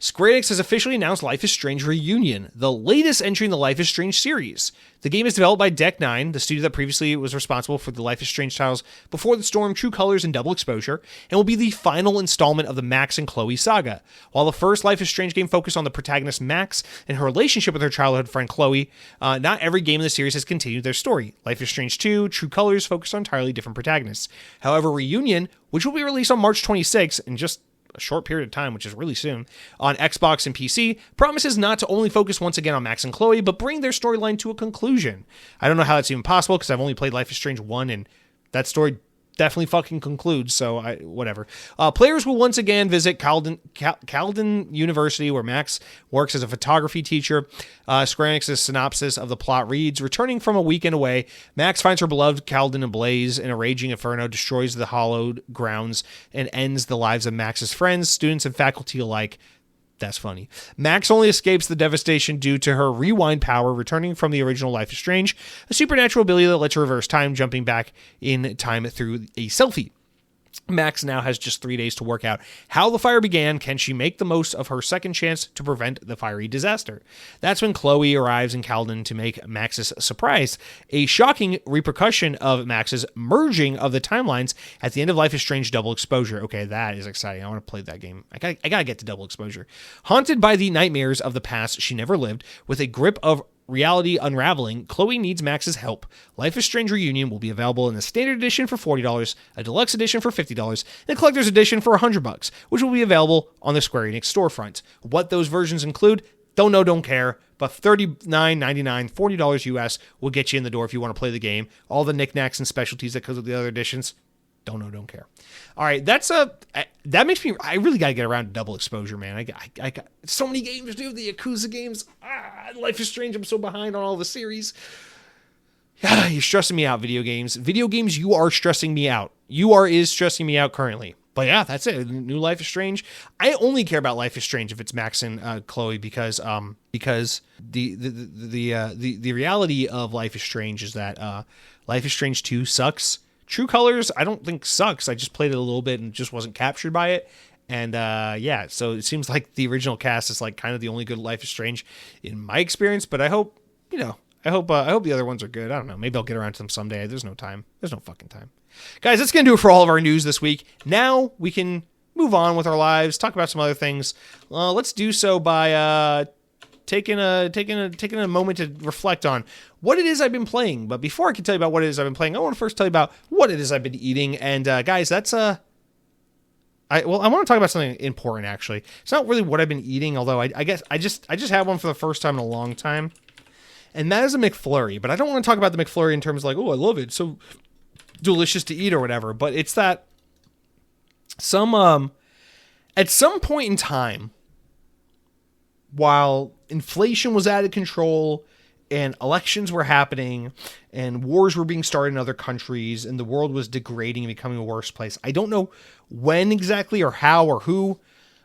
Speaker 1: Square Enix has officially announced Life is Strange Reunion, the latest entry in the Life is Strange series. The game is developed by Deck 9, the studio that previously was responsible for the Life is Strange titles Before the Storm, True Colors, and Double Exposure, and will be the final installment of the Max and Chloe saga. While the first Life is Strange game focused on the protagonist Max and her relationship with her childhood friend Chloe, not every game in the series has continued their story. Life is Strange 2, True Colors focused on entirely different protagonists. However, Reunion, which will be released on March 26th, and just a short period of time, which is really soon, on Xbox and PC, promises not to only focus once again on Max and Chloe, but bring their storyline to a conclusion. I don't know how that's even possible, because I've only played Life is Strange 1, and that story definitely fucking concludes, so whatever. Players will once again visit Calden University, where Max works as a photography teacher. Square Enix's synopsis of the plot reads, returning from a weekend away, Max finds her beloved Calden ablaze in a raging inferno, destroys the hallowed grounds, and ends the lives of Max's friends, students, and faculty alike. That's funny. Max only escapes the devastation due to her rewind power returning from the original Life is Strange, a supernatural ability that lets her reverse time, jumping back in time through a selfie. Max now has just 3 days to work out how the fire began. Can she make the most of her second chance to prevent the fiery disaster? That's when Chloe arrives in Calden to make Max's surprise. A shocking repercussion of Max's merging of the timelines at the end of Life is Strange Double Exposure. Okay, that is exciting. I want to play that game. I gotta get to Double Exposure. Haunted by the nightmares of the past she never lived, with a grip of reality unraveling, Chloe needs Max's help. Life is Strange Reunion will be available in the standard edition for $40, a deluxe edition for $50, and a collector's edition for $100, which will be available on the Square Enix storefront. What those versions include, don't know, don't care, but $39.99, $40 US will get you in the door if you want to play the game. All the knickknacks and specialties that comes with the other editions, don't know, don't care. All right, that makes me, I really got to get around to Double Exposure, man. I got so many games, dude, the Yakuza games. Life is Strange, I'm so behind on all the series. You're stressing me out, video games. Video games, you are stressing me out. Is stressing me out currently. But yeah, that's it. New Life is Strange. I only care about Life is Strange if it's Max and Chloe because the reality of Life is Strange is that Life is Strange 2 sucks. True Colors, I don't think sucks. I just played it a little bit and just wasn't captured by it. And yeah, so it seems like the original cast is like kind of the only good Life is Strange in my experience. But I hope, I hope the other ones are good. I don't know. Maybe I'll get around to them someday. There's no time. There's no fucking time. Guys, that's going to do it for all of our news this week. Now we can move on with our lives, talk about some other things. Let's do so by taking a moment to reflect on what it is I've been playing. But before I can tell you about what it is I've been playing, I want to first tell you about what it is I've been eating. And guys, that's I want to talk about something important. Actually, it's not really what I've been eating, although I guess I just had one for the first time in a long time, and that is a McFlurry. But I don't want to talk about the McFlurry in terms of like, oh, I love it, so delicious to eat or whatever. But it's that at some point in time, while inflation was out of control and elections were happening and wars were being started in other countries and the world was degrading and becoming a worse place. I don't know when exactly or how or who,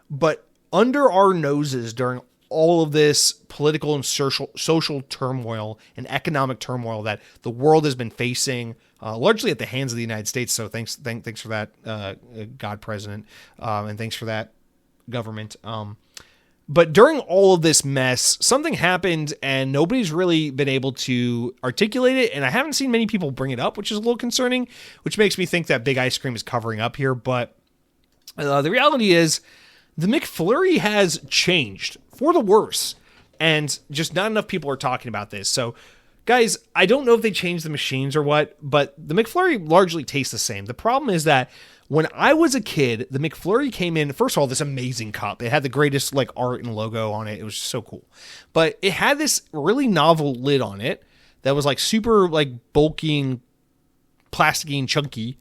Speaker 1: but under our noses during all of this political and social turmoil and economic turmoil that the world has been facing, largely at the hands of the United States. So thanks for that, God President, and thanks for that, government. But during all of this mess, something happened and nobody's really been able to articulate it. And I haven't seen many people bring it up, which is a little concerning, which makes me think that Big Ice Cream is covering up here. But the reality is the McFlurry has changed for the worse. And just not enough people are talking about this. So guys, I don't know if they changed the machines or what, but the McFlurry largely tastes the same. The problem is that when I was a kid, the McFlurry came in, first of all, this amazing cup. It had the greatest like art and logo on it. It was so cool. But it had this really novel lid on it that was like super like bulky and plasticky and chunky.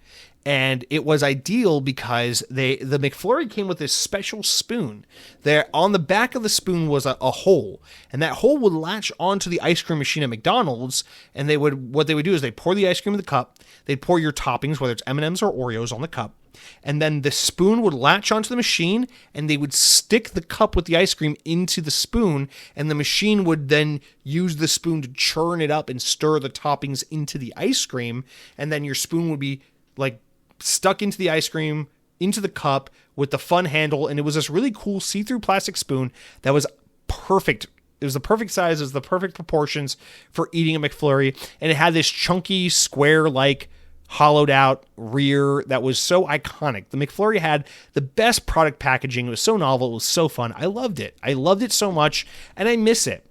Speaker 1: And it was ideal because the McFlurry came with this special spoon. There on the back of the spoon was a hole, and that hole would latch onto the ice cream machine at McDonald's. And what they would do is they pour the ice cream in the cup. They'd pour your toppings, whether it's M&Ms or Oreos, on the cup, and then the spoon would latch onto the machine, and they would stick the cup with the ice cream into the spoon, and the machine would then use the spoon to churn it up and stir the toppings into the ice cream, and then your spoon would be like stuck into the ice cream, into the cup with the fun handle. And it was this really cool see-through plastic spoon that was perfect. It was the perfect size. It was the perfect proportions for eating a McFlurry. And it had this chunky, square-like, hollowed out rear that was so iconic. The McFlurry had the best product packaging. It was so novel. It was so fun. I loved it. I loved it so much, and I miss it.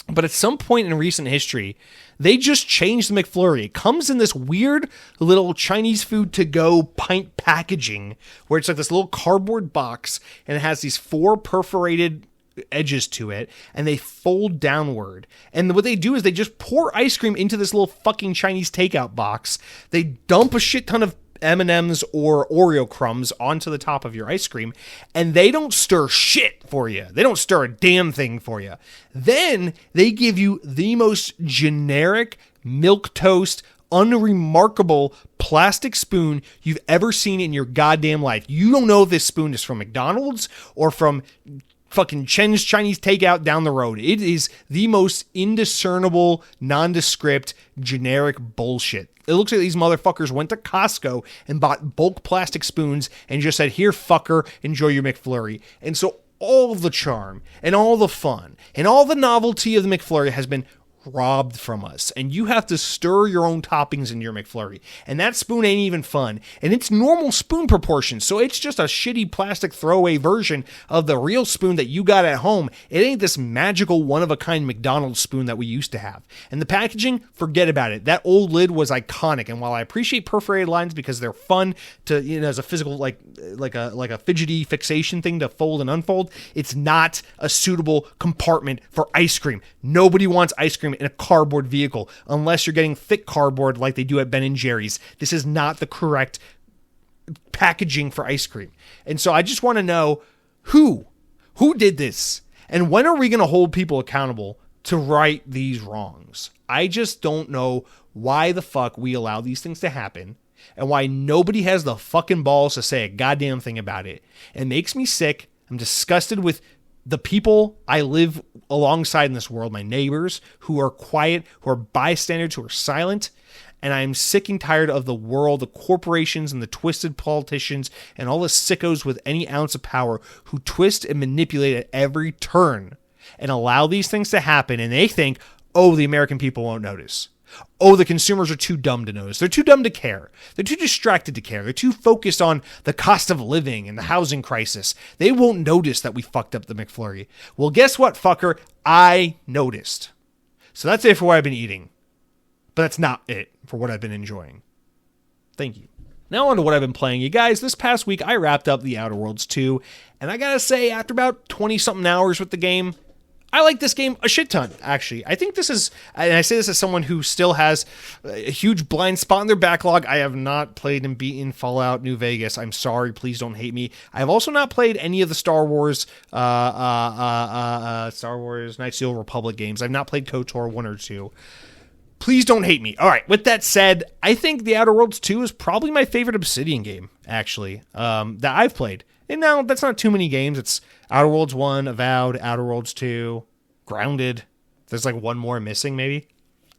Speaker 1: But at some point in recent history, they just changed the McFlurry. It comes in this weird little Chinese food to go pint packaging where it's like this little cardboard box and it has these 4 perforated edges to it and they fold downward. And what they do is they just pour ice cream into this little fucking Chinese takeout box. They dump a shit ton of M&Ms or Oreo crumbs onto the top of your ice cream, and they don't stir shit for you. They don't stir a damn thing for you. Then they give you the most generic milquetoast, unremarkable plastic spoon you've ever seen in your goddamn life. You don't know if this spoon is from McDonald's or from fucking Chen's Chinese takeout down the road. It is the most indiscernible, nondescript, generic bullshit. It looks like these motherfuckers went to Costco and bought bulk plastic spoons and just said, here, fucker, enjoy your McFlurry. And so all of the charm and all the fun and all the novelty of the McFlurry has been robbed from us, and you have to stir your own toppings in your McFlurry, and that spoon ain't even fun, and it's normal spoon proportions, so it's just a shitty plastic throwaway version of the real spoon that you got at home. It ain't this magical one-of-a-kind McDonald's spoon that we used to have. And the packaging, forget about it. That old lid was iconic, and while I appreciate perforated lines because they're fun to, as a physical, like a fidgety fixation thing to fold and unfold, it's not a suitable compartment for ice cream. Nobody wants ice cream in a cardboard vehicle unless you're getting thick cardboard like they do at Ben & Jerry's. This is not the correct packaging for ice cream. And so I just want to know who did this, and when are we going to hold people accountable to right these wrongs? I just don't know why the fuck we allow these things to happen and why nobody has the fucking balls to say a goddamn thing about it. It makes me sick. I'm disgusted with the people I live alongside in this world, my neighbors who are quiet, who are bystanders, who are silent. And I'm sick and tired of the world, the corporations and the twisted politicians and all the sickos with any ounce of power who twist and manipulate at every turn and allow these things to happen. And they think, oh, the American people won't notice. Oh, the consumers are too dumb to notice. They're too dumb to care. They're too distracted to care. They're too focused on the cost of living and the housing crisis. They won't notice that we fucked up the McFlurry. Well, guess what, fucker? I noticed. So that's it for what I've been eating. But that's not it for what I've been enjoying. Thank you. Now on to what I've been playing. You guys, this past week I wrapped up The Outer Worlds 2. And I gotta say, after about 20-something hours with the game, I like this game a shit ton, actually. I think this is, and I say this as someone who still has a huge blind spot in their backlog. I have not played and beaten Fallout New Vegas. I'm sorry, please don't hate me. I have also not played any of the Star Wars Knights of the Old Republic games. I've not played KOTOR 1 or 2. Please don't hate me. All right, with that said, I think The Outer Worlds 2 is probably my favorite Obsidian game, actually, that I've played. And now, that's not too many games. It's Outer Worlds 1, Avowed, Outer Worlds 2, Grounded. There's like one more missing, maybe.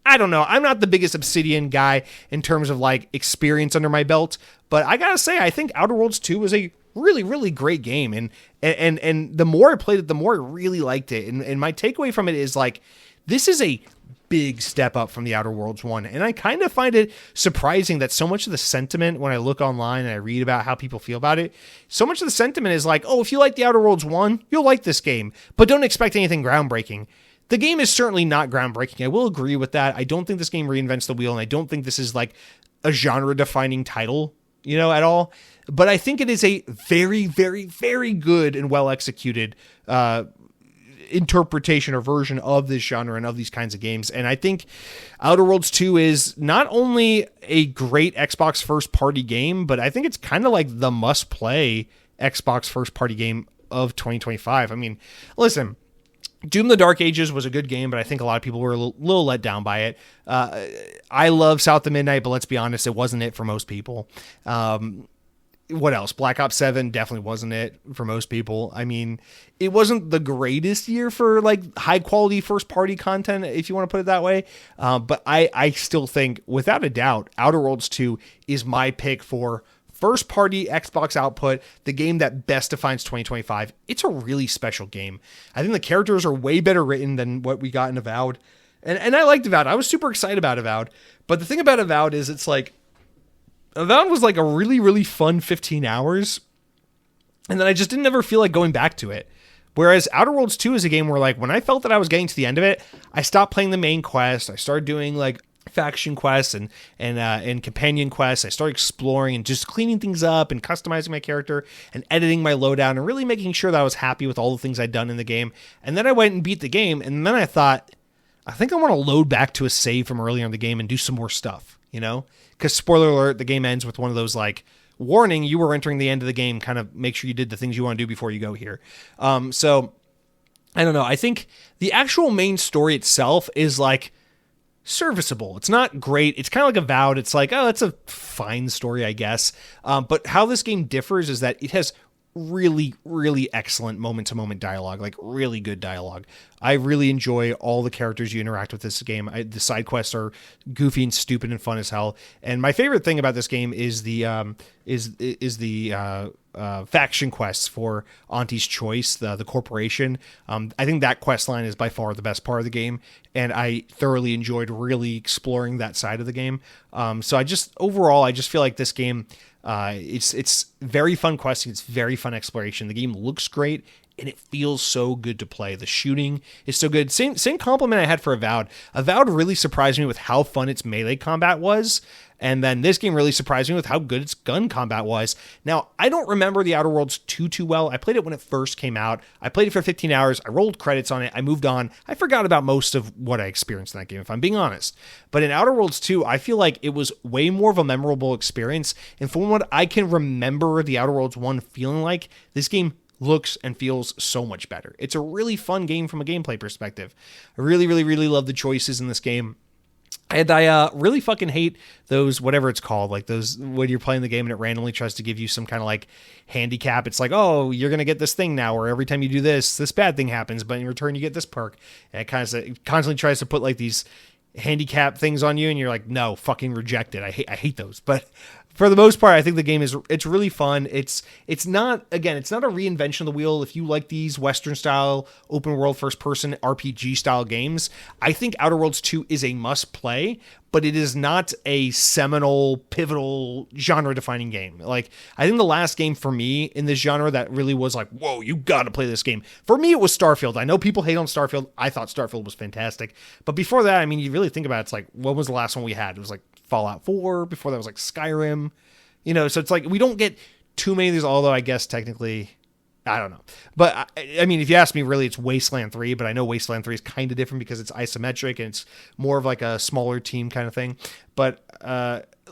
Speaker 1: I don't know. I'm not the biggest Obsidian guy in terms of like experience under my belt, but I gotta say, I think Outer Worlds 2 is a really, really great game. And the more I played it, the more I really liked it. And my takeaway from it is like, this is a big step up from The Outer Worlds 1. And I kind of find it surprising that so much of the sentiment, when I look online and I read about how people feel about it, so much of the sentiment is like, oh, if you like The Outer Worlds 1, you'll like this game, but don't expect anything groundbreaking. The game is certainly not groundbreaking. I will agree with that. I don't think this game reinvents the wheel, and I don't think this is like a genre-defining title, at all. But I think it is a very, very, very good and well-executed interpretation or version of this genre and of these kinds of games. And I think Outer Worlds 2 is not only a great Xbox first party game, but I think it's kind of like the must play Xbox first party game of 2025. I mean, listen, Doom the Dark Ages was a good game, but I think a lot of people were a little let down by it. I love South of Midnight, but let's be honest, it wasn't it for most people. What else? Black Ops 7 definitely wasn't it for most people. I mean, it wasn't the greatest year for like high quality first party content, if you want to put it that way. But I still think, without a doubt, Outer Worlds 2 is my pick for first party Xbox output, the game that best defines 2025. It's a really special game. I think the characters are way better written than what we got in Avowed. And I liked Avowed. I was super excited about Avowed. But the thing about Avowed is it's like, Avowed was like a really, really fun 15 hours. And then I just didn't ever feel like going back to it. Whereas Outer Worlds 2 is a game where like when I felt that I was getting to the end of it, I stopped playing the main quest. I started doing like faction quests and companion quests. I started exploring and just cleaning things up and customizing my character and editing my loadout and really making sure that I was happy with all the things I'd done in the game. And then I went and beat the game. And then I thought, I think I want to load back to a save from earlier in the game and do some more stuff. you know? Because spoiler alert, the game ends with one of those like, warning, you were entering the end of the game, kind of make sure you did the things you want to do before you go here. So I don't know. I think the actual main story itself is like serviceable. It's not great. It's kind of like Avowed. It's like, oh, that's a fine story, I guess. But how this game differs is that it has really, really excellent moment-to-moment dialogue, like really good dialogue. I really enjoy all the characters you interact with this game. The side quests are goofy and stupid and fun as hell. And my favorite thing about this game is the faction quests for Auntie's Choice, the corporation. I think that quest line is by far the best part of the game, and I thoroughly enjoyed really exploring that side of the game. So I just feel like this game, it's very fun questing. It's very fun exploration. The game looks great, and it feels so good to play. The shooting is so good. Same compliment I had for Avowed. Avowed really surprised me with how fun its melee combat was. And then this game really surprised me with how good its gun combat was. Now, I don't remember The Outer Worlds too well. I played it when it first came out. I played it for 15 hours. I rolled credits on it. I moved on. I forgot about most of what I experienced in that game, if I'm being honest. But in Outer Worlds 2, I feel like it was way more of a memorable experience. And from what I can remember The Outer Worlds 1 feeling like, this game looks and feels so much better. It's a really fun game from a gameplay perspective. I really, really, really love the choices in this game. And I really fucking hate those, whatever it's called, like those, when you're playing the game and it randomly tries to give you some kind of like handicap. It's like, oh, you're going to get this thing now, or every time you do this bad thing happens, but in return you get this perk. And it constantly tries to put like these handicap things on you, and you're like, no, fucking reject it. I hate those. But for the most part, I think the game it's really fun. It's not a reinvention of the wheel. If you like these Western style, open world, first person RPG style games, I think Outer Worlds 2 is a must play, but it is not a seminal, pivotal, genre defining game. Like, I think the last game for me in this genre that really was like, whoa, you gotta play this game. For me, it was Starfield. I know people hate on Starfield. I thought Starfield was fantastic. But before that, I mean, you really think about it, it's like, what was the last one we had? It was like Fallout 4. Before that was like Skyrim. You know, so it's like we don't get too many of these, although I guess technically, I don't know. But I mean, if you ask me, really, it's Wasteland 3, but I know Wasteland 3 is kind of different because it's isometric and it's more of like a smaller team kind of thing. But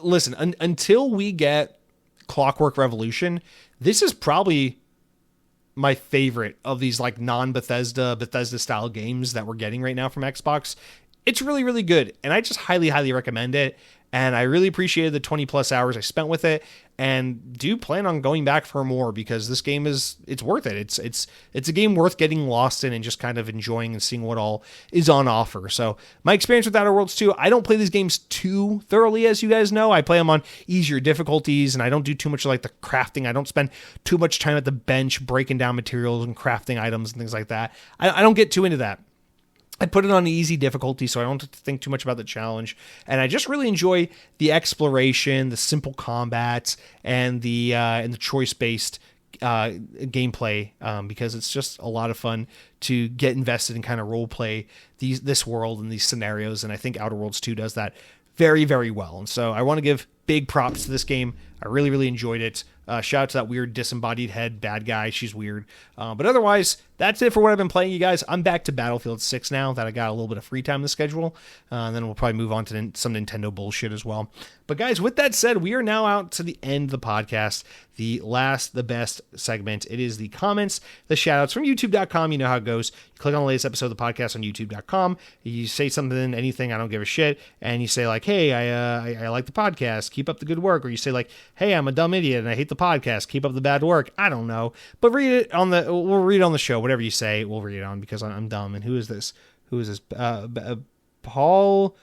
Speaker 1: listen, until we get Clockwork Revolution, this is probably my favorite of these like Bethesda style games that we're getting right now from Xbox. It's really, really good, and I just highly, highly recommend it. And I really appreciated the 20 plus hours I spent with it, and do plan on going back for more, because this game it's worth it. It's a game worth getting lost in and just kind of enjoying and seeing what all is on offer. So my experience with Outer Worlds 2, I don't play these games too thoroughly, as you guys know. I play them on easier difficulties, and I don't do too much like the crafting. I don't spend too much time at the bench breaking down materials and crafting items and things like that. I don't get too into that. I put it on easy difficulty, so I don't have to think too much about the challenge. And I just really enjoy the exploration, the simple combat, and the choice-based gameplay, because it's just a lot of fun to get invested and kind of role play this world and these scenarios. And I think Outer Worlds 2 does that very, very well. And so I want to give big props to this game. I really, really enjoyed it. Shout out to that weird disembodied head bad guy. She's weird. But otherwise, that's it for what I've been playing, you guys. I'm back to Battlefield 6 now that I got a little bit of free time in the schedule. And then we'll probably move on to some Nintendo bullshit as well. But guys, with that said, we are now out to the end of the podcast. The best segment. It is the comments, the shout outs from youtube.com. You know how it goes. You click on the latest episode of the podcast on youtube.com. You say something, anything, I don't give a shit. And you say like, hey, I like the podcast. Keep up the good work. Or you say like, hey, I'm a dumb idiot and I hate the podcast. Keep up the bad work. I don't know. But we'll read it on the show. Whatever you say, we'll read it on, because I'm dumb. And who is this? Paul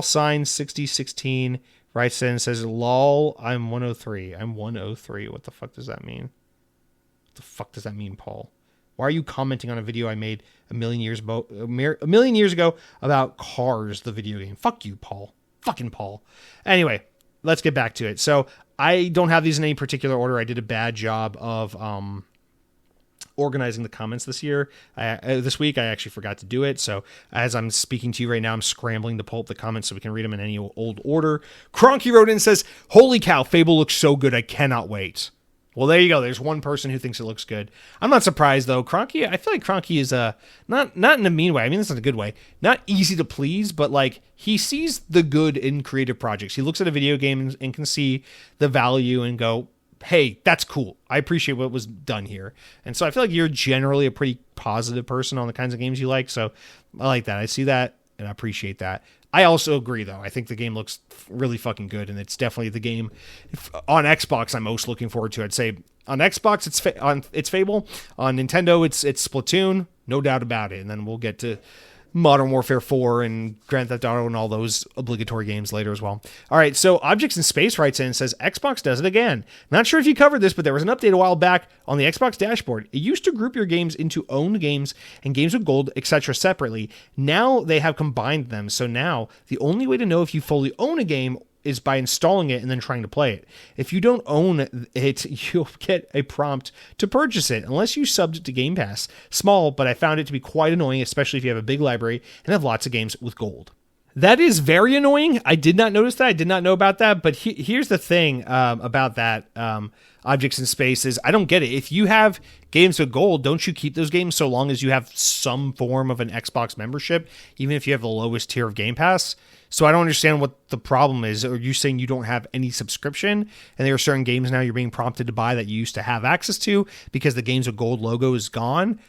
Speaker 1: Sign 6016 writes in and says, lol, I'm 103. I'm 103. What the fuck does that mean? What the fuck does that mean, Paul? Why are you commenting on a video I made a million years ago about Cars, the video game? Fuck you, Paul. Fucking Paul. Anyway, let's get back to it. So I don't have these in any particular order. I did a bad job of organizing the comments this week. I actually forgot to do it. So as I'm speaking to you right now, I'm scrambling to pull up the comments so we can read them in any old order. Cronky wrote in and says, holy cow, Fable looks so good. I cannot wait. Well, there you go. There's one person who thinks it looks good. I'm not surprised though. Cronky, I feel like Cronky is not in a mean way. I mean, this is a good way. Not easy to please, but like he sees the good in creative projects. He looks at a video game and can see the value and go, "Hey, that's cool. I appreciate what was done here." And so I feel like you're generally a pretty positive person on the kinds of games you like. So I like that. I see that and I appreciate that. I also agree, though. I think the game looks really fucking good, and it's definitely the game on Xbox I'm most looking forward to. I'd say on Xbox it's Fable, on Nintendo it's Splatoon, no doubt about it. And then we'll get to Modern Warfare 4 and Grand Theft Auto and all those obligatory games later as well. All right, so Objects in Space writes in and says, Xbox does it again. Not sure if you covered this, but there was an update a while back on the Xbox dashboard. It used to group your games into owned games and games with gold, etc. separately. Now they have combined them, so now the only way to know if you fully own a game is by installing it and then trying to play it. If you don't own it, you'll get a prompt to purchase it, unless you subbed it to Game Pass. Small, but I found it to be quite annoying, especially if you have a big library and have lots of games with gold. That is very annoying. I did not notice that. I did not know about that. But here's the thing about that Objects in Space is I don't get it. If you have games with gold, don't you keep those games so long as you have some form of an Xbox membership, even if you have the lowest tier of Game Pass? So I don't understand what the problem is. Are you saying you don't have any subscription and there are certain games now you're being prompted to buy that you used to have access to because the games with gold logo is gone?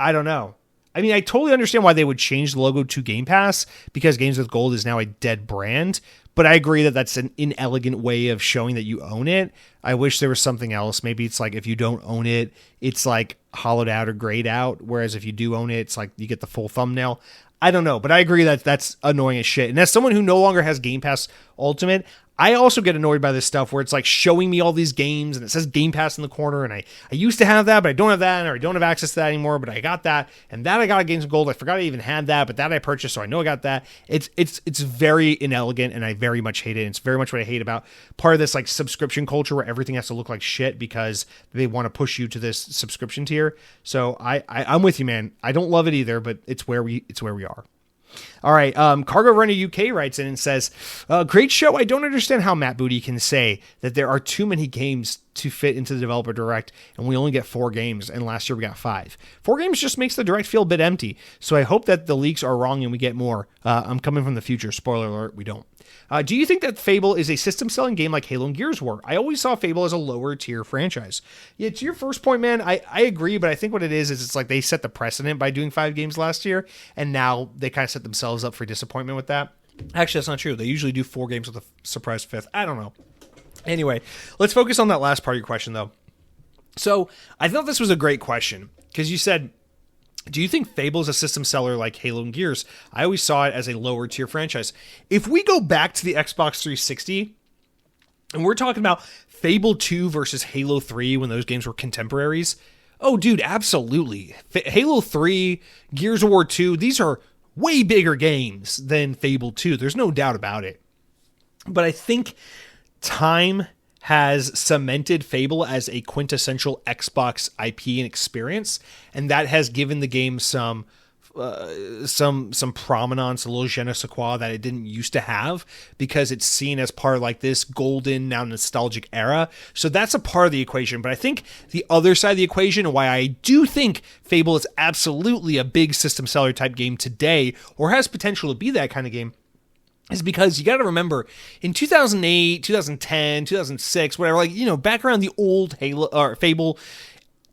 Speaker 1: I don't know. I mean, I totally understand why they would change the logo to Game Pass because Games with Gold is now a dead brand, but I agree that that's an inelegant way of showing that you own it. I wish there was something else. Maybe it's like if you don't own it, it's like hollowed out or grayed out, whereas if you do own it, it's like you get the full thumbnail. I don't know, but I agree that that's annoying as shit. And as someone who no longer has Game Pass Ultimate, I also get annoyed by this stuff where it's like showing me all these games and it says Game Pass in the corner and I used to have that, but I don't have that, or I don't have access to that anymore, but I got that, and that I got Games of Gold. I forgot I even had that, but that I purchased, so I know I got that. It's very inelegant and I very much hate it. It's very much what I hate about part of this like subscription culture where everything has to look like shit because they want to push you to this subscription tier. So I'm with you, man. I don't love it either, but it's where we are. All right, Cargo Runner UK writes in and says, great show. I don't understand how Matt Booty can say that there are too many games to fit into the developer direct and we only get 4 games and last year we got 5. 4 games just makes the direct feel a bit empty. So I hope that the leaks are wrong and we get more. I'm coming from the future. Spoiler alert, we don't. Do you think that Fable is a system-selling game like Halo and Gears were? I always saw Fable as a lower-tier franchise. Yeah, to your first point, man, I agree, but I think what it is it's like they set the precedent by doing 5 games last year, and now they kind of set themselves up for disappointment with that. Actually, that's not true. They usually do 4 games with a surprise 5th. I don't know. Anyway, let's focus on that last part of your question, though. So, I thought this was a great question, because you said, do you think Fable is a system seller like Halo and Gears? I always saw it as a lower tier franchise. If we go back to the Xbox 360, and we're talking about Fable 2 versus Halo 3 when those games were contemporaries, oh, dude, absolutely. Halo 3, Gears of War 2, these are way bigger games than Fable 2. There's no doubt about it. But I think time has cemented Fable as a quintessential Xbox IP and experience, and that has given the game some prominence, a little je ne sais quoi that it didn't used to have, because it's seen as part of like this golden, now nostalgic era. So that's a part of the equation. But I think the other side of the equation, and why I do think Fable is absolutely a big system seller type game today, or has potential to be that kind of game, is because you got to remember in 2008, 2010, 2006, whatever, like, you know, back around the old Halo or Fable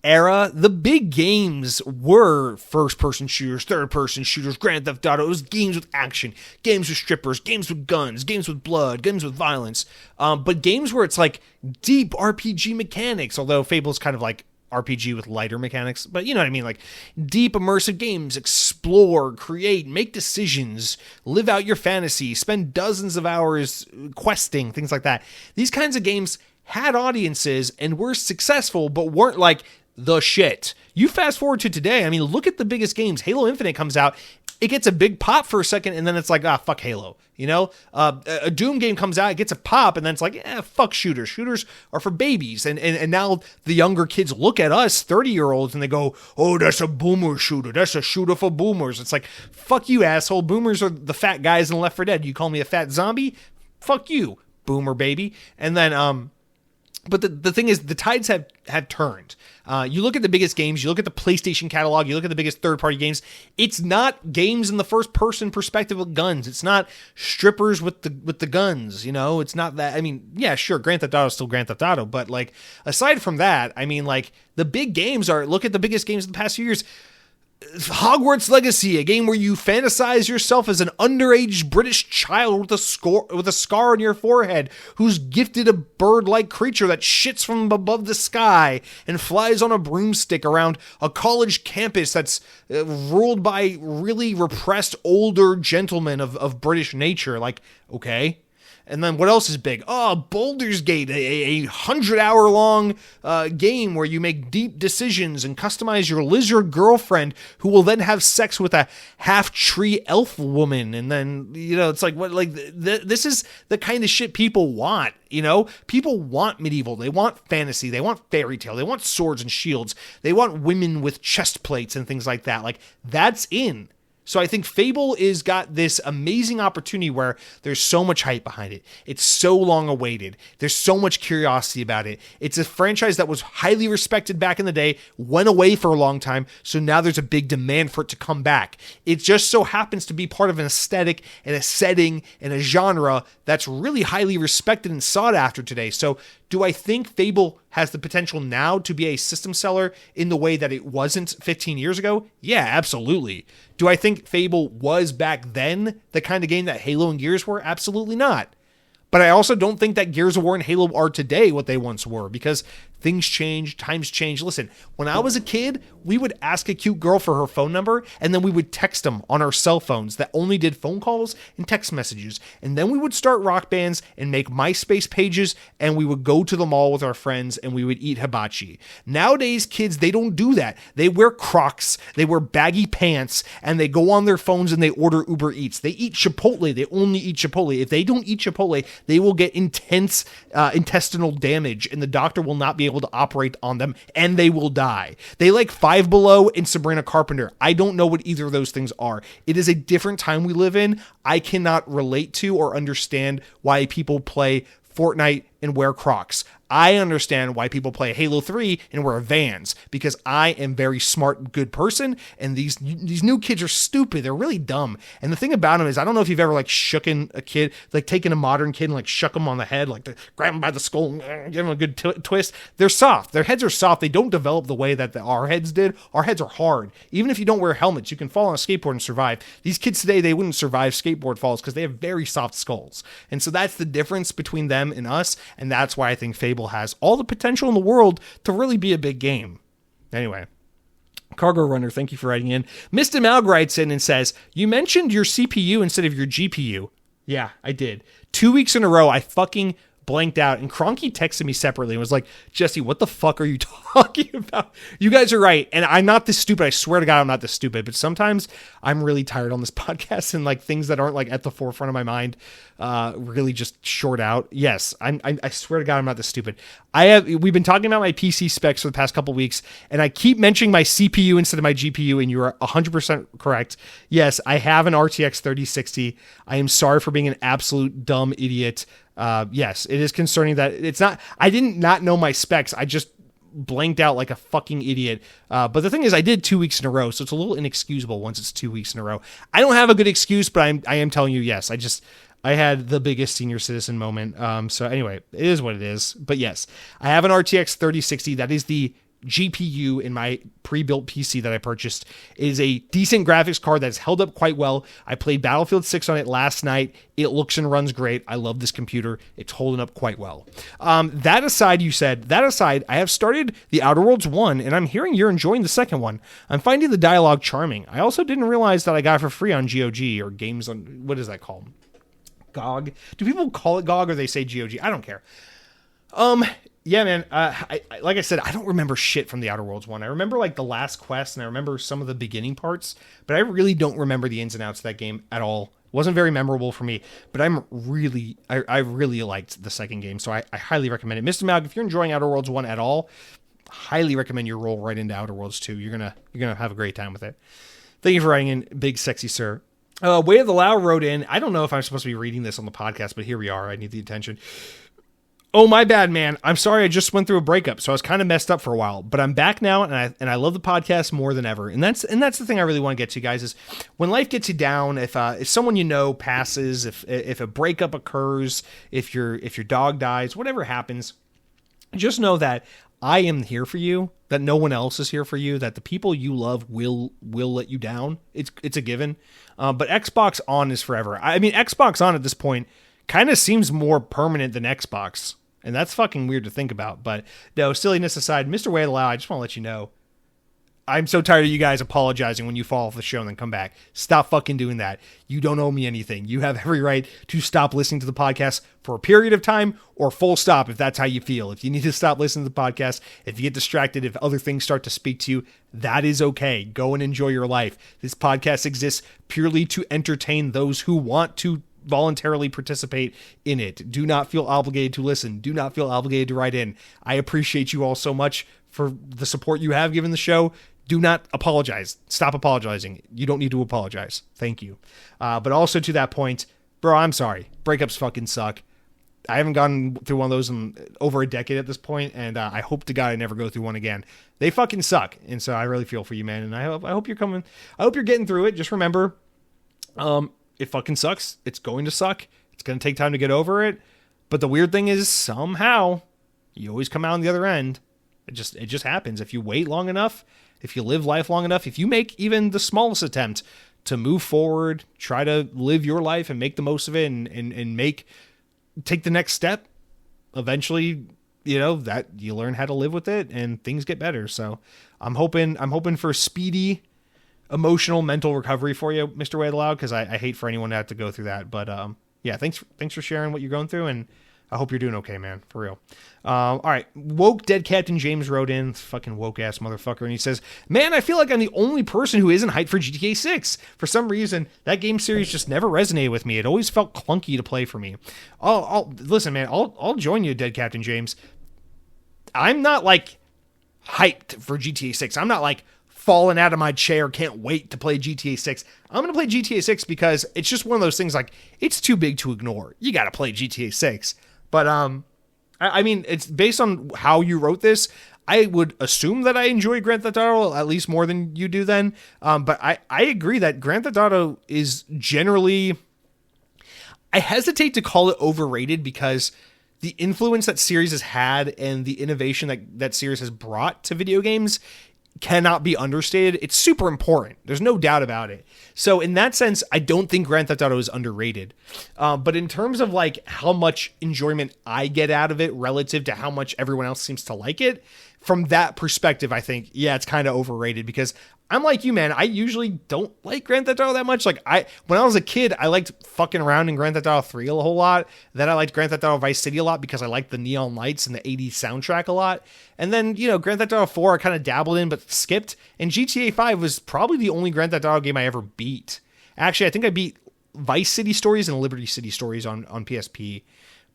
Speaker 1: era, the big games were first-person shooters, third-person shooters, Grand Theft Auto. It was games with action, games with strippers, games with guns, games with blood, games with violence. But games where it's like deep RPG mechanics, although Fable's kind of like RPG with lighter mechanics, but you know what I mean, like deep immersive games, explore, create, make decisions, live out your fantasy, spend dozens of hours questing, things like that. These kinds of games had audiences and were successful, but weren't like the shit. You fast forward to today, I mean, look at the biggest games. Halo Infinite comes out, it gets a big pop for a second, and then it's like, fuck Halo. You know, a Doom game comes out, it gets a pop, and then it's like, fuck shooters. Shooters are for babies. And now the younger kids look at us, 30-year-olds, and they go, oh, that's a boomer shooter. That's a shooter for boomers. It's like, fuck you, asshole. Boomers are the fat guys in Left 4 Dead. You call me a fat zombie? Fuck you, boomer baby. And then, But the thing is, the tides have turned. You look at the biggest games, you look at the PlayStation catalog, you look at the biggest third-party games. It's not games in the first-person perspective with guns. It's not strippers with the guns. You know, it's not that. I mean, yeah, sure, Grand Theft Auto is still Grand Theft Auto, but like aside from that, I mean, like the big games are. Look at the biggest games in the past few years. Hogwarts Legacy, a game where you fantasize yourself as an underage British child with a scar on your forehead who's gifted a bird-like creature that shits from above the sky and flies on a broomstick around a college campus that's ruled by really repressed older gentlemen of British nature. Like, okay. And then what else is big? Oh, Baldur's Gate, a 100-hour-long game where you make deep decisions and customize your lizard girlfriend who will then have sex with a half-tree elf woman. And then, you know, it's like, what? Like this is the kind of shit people want, you know? People want medieval. They want fantasy. They want fairy tale. They want swords and shields. They want women with chest plates and things like that. Like, that's in. So I think Fable is got this amazing opportunity where there's so much hype behind it. It's so long awaited. There's so much curiosity about it. It's a franchise that was highly respected back in the day, went away for a long time, so now there's a big demand for it to come back. It just so happens to be part of an aesthetic and a setting and a genre that's really highly respected and sought after today. So do I think Fable has the potential now to be a system seller in the way that it wasn't 15 years ago? Yeah, absolutely. Do I think Fable was back then the kind of game that Halo and Gears were? Absolutely not. But I also don't think that Gears of War and Halo are today what they once were, because things change, times change. Listen, when I was a kid, we would ask a cute girl for her phone number, and then we would text them on our cell phones that only did phone calls and text messages. And then we would start rock bands and make MySpace pages, and we would go to the mall with our friends, and we would eat hibachi. Nowadays, kids, they don't do that. They wear Crocs, they wear baggy pants, and they go on their phones and they order Uber Eats. They eat Chipotle. They only eat Chipotle. If they don't eat Chipotle, they will get intense intestinal damage, and the doctor will not be able to operate on them, and they will die. They like Five Below and Sabrina Carpenter. I don't know what either of those things are. It is a different time we live in. I cannot relate to or understand why people play Fortnite and wear Crocs. I understand why people play Halo 3 and wear Vans, because I am very smart and good person, and these new kids are stupid. They're really dumb. And the thing about them is, I don't know if you've ever like shooken a kid, like taken a modern kid and like shook them on the head, like grab them by the skull, give them a good twist. They're soft. Their heads are soft. They don't develop the way that our heads did. Our heads are hard. Even if you don't wear helmets, you can fall on a skateboard and survive. These kids today, they wouldn't survive skateboard falls because they have very soft skulls. And so that's the difference between them and us. And that's why I think Fable has all the potential in the world to really be a big game. Anyway, Cargo Runner, thank you for writing in. Mr. Malg writes in and says, you mentioned your CPU instead of your GPU. Yeah, I did. 2 weeks in a row, I fucking blanked out, and Cronky texted me separately and was like, Jesse, what the fuck are you talking about? You guys are right, and I'm not this stupid. I swear to God I'm not this stupid, but sometimes I'm really tired on this podcast, and like things that aren't like at the forefront of my mind really just short out. Yes, I swear to God I'm not this stupid. We've been talking about my PC specs for the past couple weeks, and I keep mentioning my CPU instead of my GPU, and you are 100% correct. Yes, I have an RTX 3060. I am sorry for being an absolute dumb idiot. Yes, it is concerning that it's not, I didn't not know my specs. I just blanked out like a fucking idiot. But the thing is, I did 2 weeks in a row, so it's a little inexcusable once it's 2 weeks in a row. I don't have a good excuse, but I am telling you, yes, I had the biggest senior citizen moment. So anyway, it is what it is. But yes, I have an RTX 3060. That is the GPU in my pre-built PC that I purchased. It is a decent graphics card that's held up quite well. I played Battlefield 6 on it last night. It looks and runs great. I love this computer. It's holding up quite well. That aside, I have started the Outer Worlds 1, and I'm hearing you're enjoying the second one. I'm finding the dialogue charming. I also didn't realize that I got it for free on GOG, or games on, what is that called? GOG? Do people call it GOG or they say GOG? I don't care. Yeah, man. I like I said, I don't remember shit from the Outer Worlds 1. I remember like the last quest, and I remember some of the beginning parts, but I really don't remember the ins and outs of that game at all. It wasn't very memorable for me, but I really liked the second game, so I highly recommend it. Mr. Malg, if you're enjoying Outer Worlds 1 at all, highly recommend you roll right into Outer Worlds 2. You're gonna have a great time with it. Thank you for writing in, big sexy sir. Way of the Lao wrote in. I don't know if I'm supposed to be reading this on the podcast, but here we are. I need the attention. Oh, my bad, man. I'm sorry. I just went through a breakup, so I was kind of messed up for a while. But I'm back now, and I love the podcast more than ever. And that's the thing I really want to get to, guys. Is when life gets you down, if someone you know passes, if a breakup occurs, if your dog dies, whatever happens, just know that I am here for you. That no one else is here for you. That the people you love will let you down. It's a given. But Xbox On is forever. I mean, Xbox On at this point kind of seems more permanent than Xbox. And that's fucking weird to think about. But no, silliness aside, Mr. Way Loud, I just want to let you know, I'm so tired of you guys apologizing when you fall off the show and then come back. Stop fucking doing that. You don't owe me anything. You have every right to stop listening to the podcast for a period of time or full stop if that's how you feel. If you need to stop listening to the podcast, if you get distracted, if other things start to speak to you, that is okay. Go and enjoy your life. This podcast exists purely to entertain those who want to voluntarily participate in it. Do not feel obligated to listen. Do not feel obligated to write in. I appreciate you all so much for the support you have given the show. Do not apologize. Stop apologizing. You don't need to apologize. Thank you. But also to that point, bro, I'm sorry. Breakups fucking suck. I haven't gone through one of those in over a decade at this point, and I hope to God I never go through one again. They fucking suck, and so I really feel for you, man. And I hope you're coming. I hope you're getting through it. Just remember, it fucking sucks. It's going to suck. It's going to take time to get over it. But the weird thing is, somehow, you always come out on the other end. It just happens. If you wait long enough, if you live life long enough, if you make even the smallest attempt to move forward, try to live your life and make the most of it and take the next step, eventually, that you learn how to live with it and things get better. So I'm hoping for speedy emotional, mental recovery for you, Mr. Way Loud, because I hate for anyone to have to go through that. But yeah, thanks for sharing what you're going through, and I hope you're doing okay, man, for real. All right, woke dead Captain James wrote in, fucking woke ass motherfucker, and he says, "Man, I feel like I'm the only person who isn't hyped for GTA 6. For some reason, that game series just never resonated with me. It always felt clunky to play for me." Listen, man, I'll join you, dead Captain James. I'm not like hyped for GTA 6. I'm not like falling out of my chair, can't wait to play GTA 6. I'm going to play GTA 6 because it's just one of those things like, it's too big to ignore. You got to play GTA 6. But, I mean, it's based on how you wrote this. I would assume that I enjoy Grand Theft Auto at least more than you do then. But I agree that Grand Theft Auto is generally, I hesitate to call it overrated because the influence that series has had and the innovation that series has brought to video games cannot be understated. It's super important. There's no doubt about it. So in that sense, I don't think Grand Theft Auto is underrated. But in terms of like how much enjoyment I get out of it relative to how much everyone else seems to like it, from that perspective, I think, yeah, it's kind of overrated because I'm like you, man. I usually don't like Grand Theft Auto that much. Like when I was a kid, I liked fucking around in Grand Theft Auto 3 a whole lot. Then I liked Grand Theft Auto Vice City a lot because I liked the neon lights and the 80s soundtrack a lot. And then, Grand Theft Auto 4 I kind of dabbled in but skipped. And GTA 5 was probably the only Grand Theft Auto game I ever beat. Actually, I think I beat Vice City Stories and Liberty City Stories on PSP.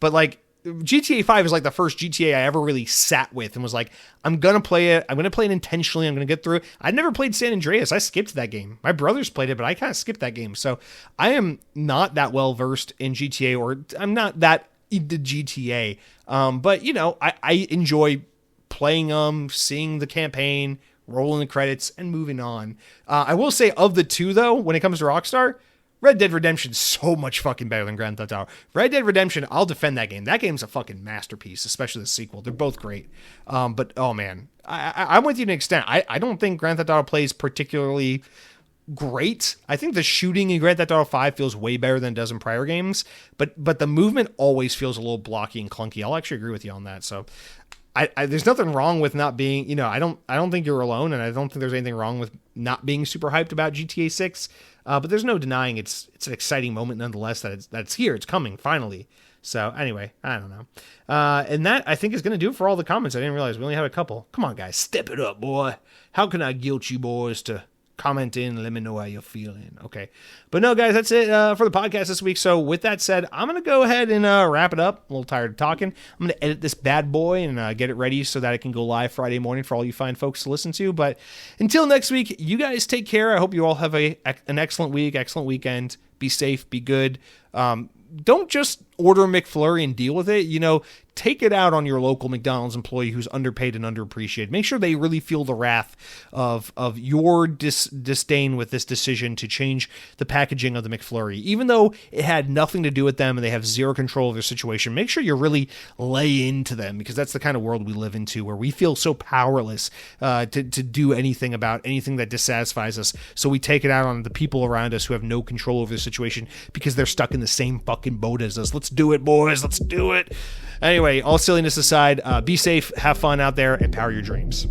Speaker 1: But like, GTA 5 is like the first GTA I ever really sat with and was like, I'm going to play it. I'm going to play it intentionally. I'm going to get through it. I'd never played San Andreas. I skipped that game. My brothers played it, but I kind of skipped that game. So I am not that well versed in GTA, or I'm not that into GTA. But I enjoy playing seeing the campaign, rolling the credits, and moving on. I will say of the two though, when it comes to Rockstar, Red Dead Redemption is so much fucking better than Grand Theft Auto. Red Dead Redemption, I'll defend that game. That game's a fucking masterpiece, especially the sequel. They're both great. But, oh man, I'm with you to an extent. I don't think Grand Theft Auto plays particularly great. I think the shooting in Grand Theft Auto 5 feels way better than it does in prior games. But the movement always feels a little blocky and clunky. I'll actually agree with you on that. So there's nothing wrong with not being, I don't think you're alone, and I don't think there's anything wrong with not being super hyped about GTA 6. But there's no denying it's an exciting moment nonetheless that it's here. It's coming, finally. So anyway, I don't know. And that, I think, is going to do it for all the comments. I didn't realize we only have a couple. Come on, guys. Step it up, boy. How can I guilt you boys to comment in and let me know how you're feeling? Okay. But no, guys, that's it for the podcast this week. So with that said, I'm going to go ahead and wrap it up. I'm a little tired of talking. I'm going to edit this bad boy and get it ready so that it can go live Friday morning for all you fine folks to listen to. But until next week, you guys take care. I hope you all have an excellent week, excellent weekend. Be safe, be good. Don't just order a McFlurry and deal with it, take it out on your local McDonald's employee who's underpaid and underappreciated. Make sure they really feel the wrath of your disdain with this decision to change the packaging of the McFlurry. Even though it had nothing to do with them and they have zero control of their situation, make sure you really lay into them, because that's the kind of world we live into, where we feel so powerless to do anything about anything that dissatisfies us. So we take it out on the people around us who have no control over the situation because they're stuck in the same fucking boat as us. Let's do it, boys. Let's do it. Anyway, all silliness aside, be safe, have fun out there, and power your dreams.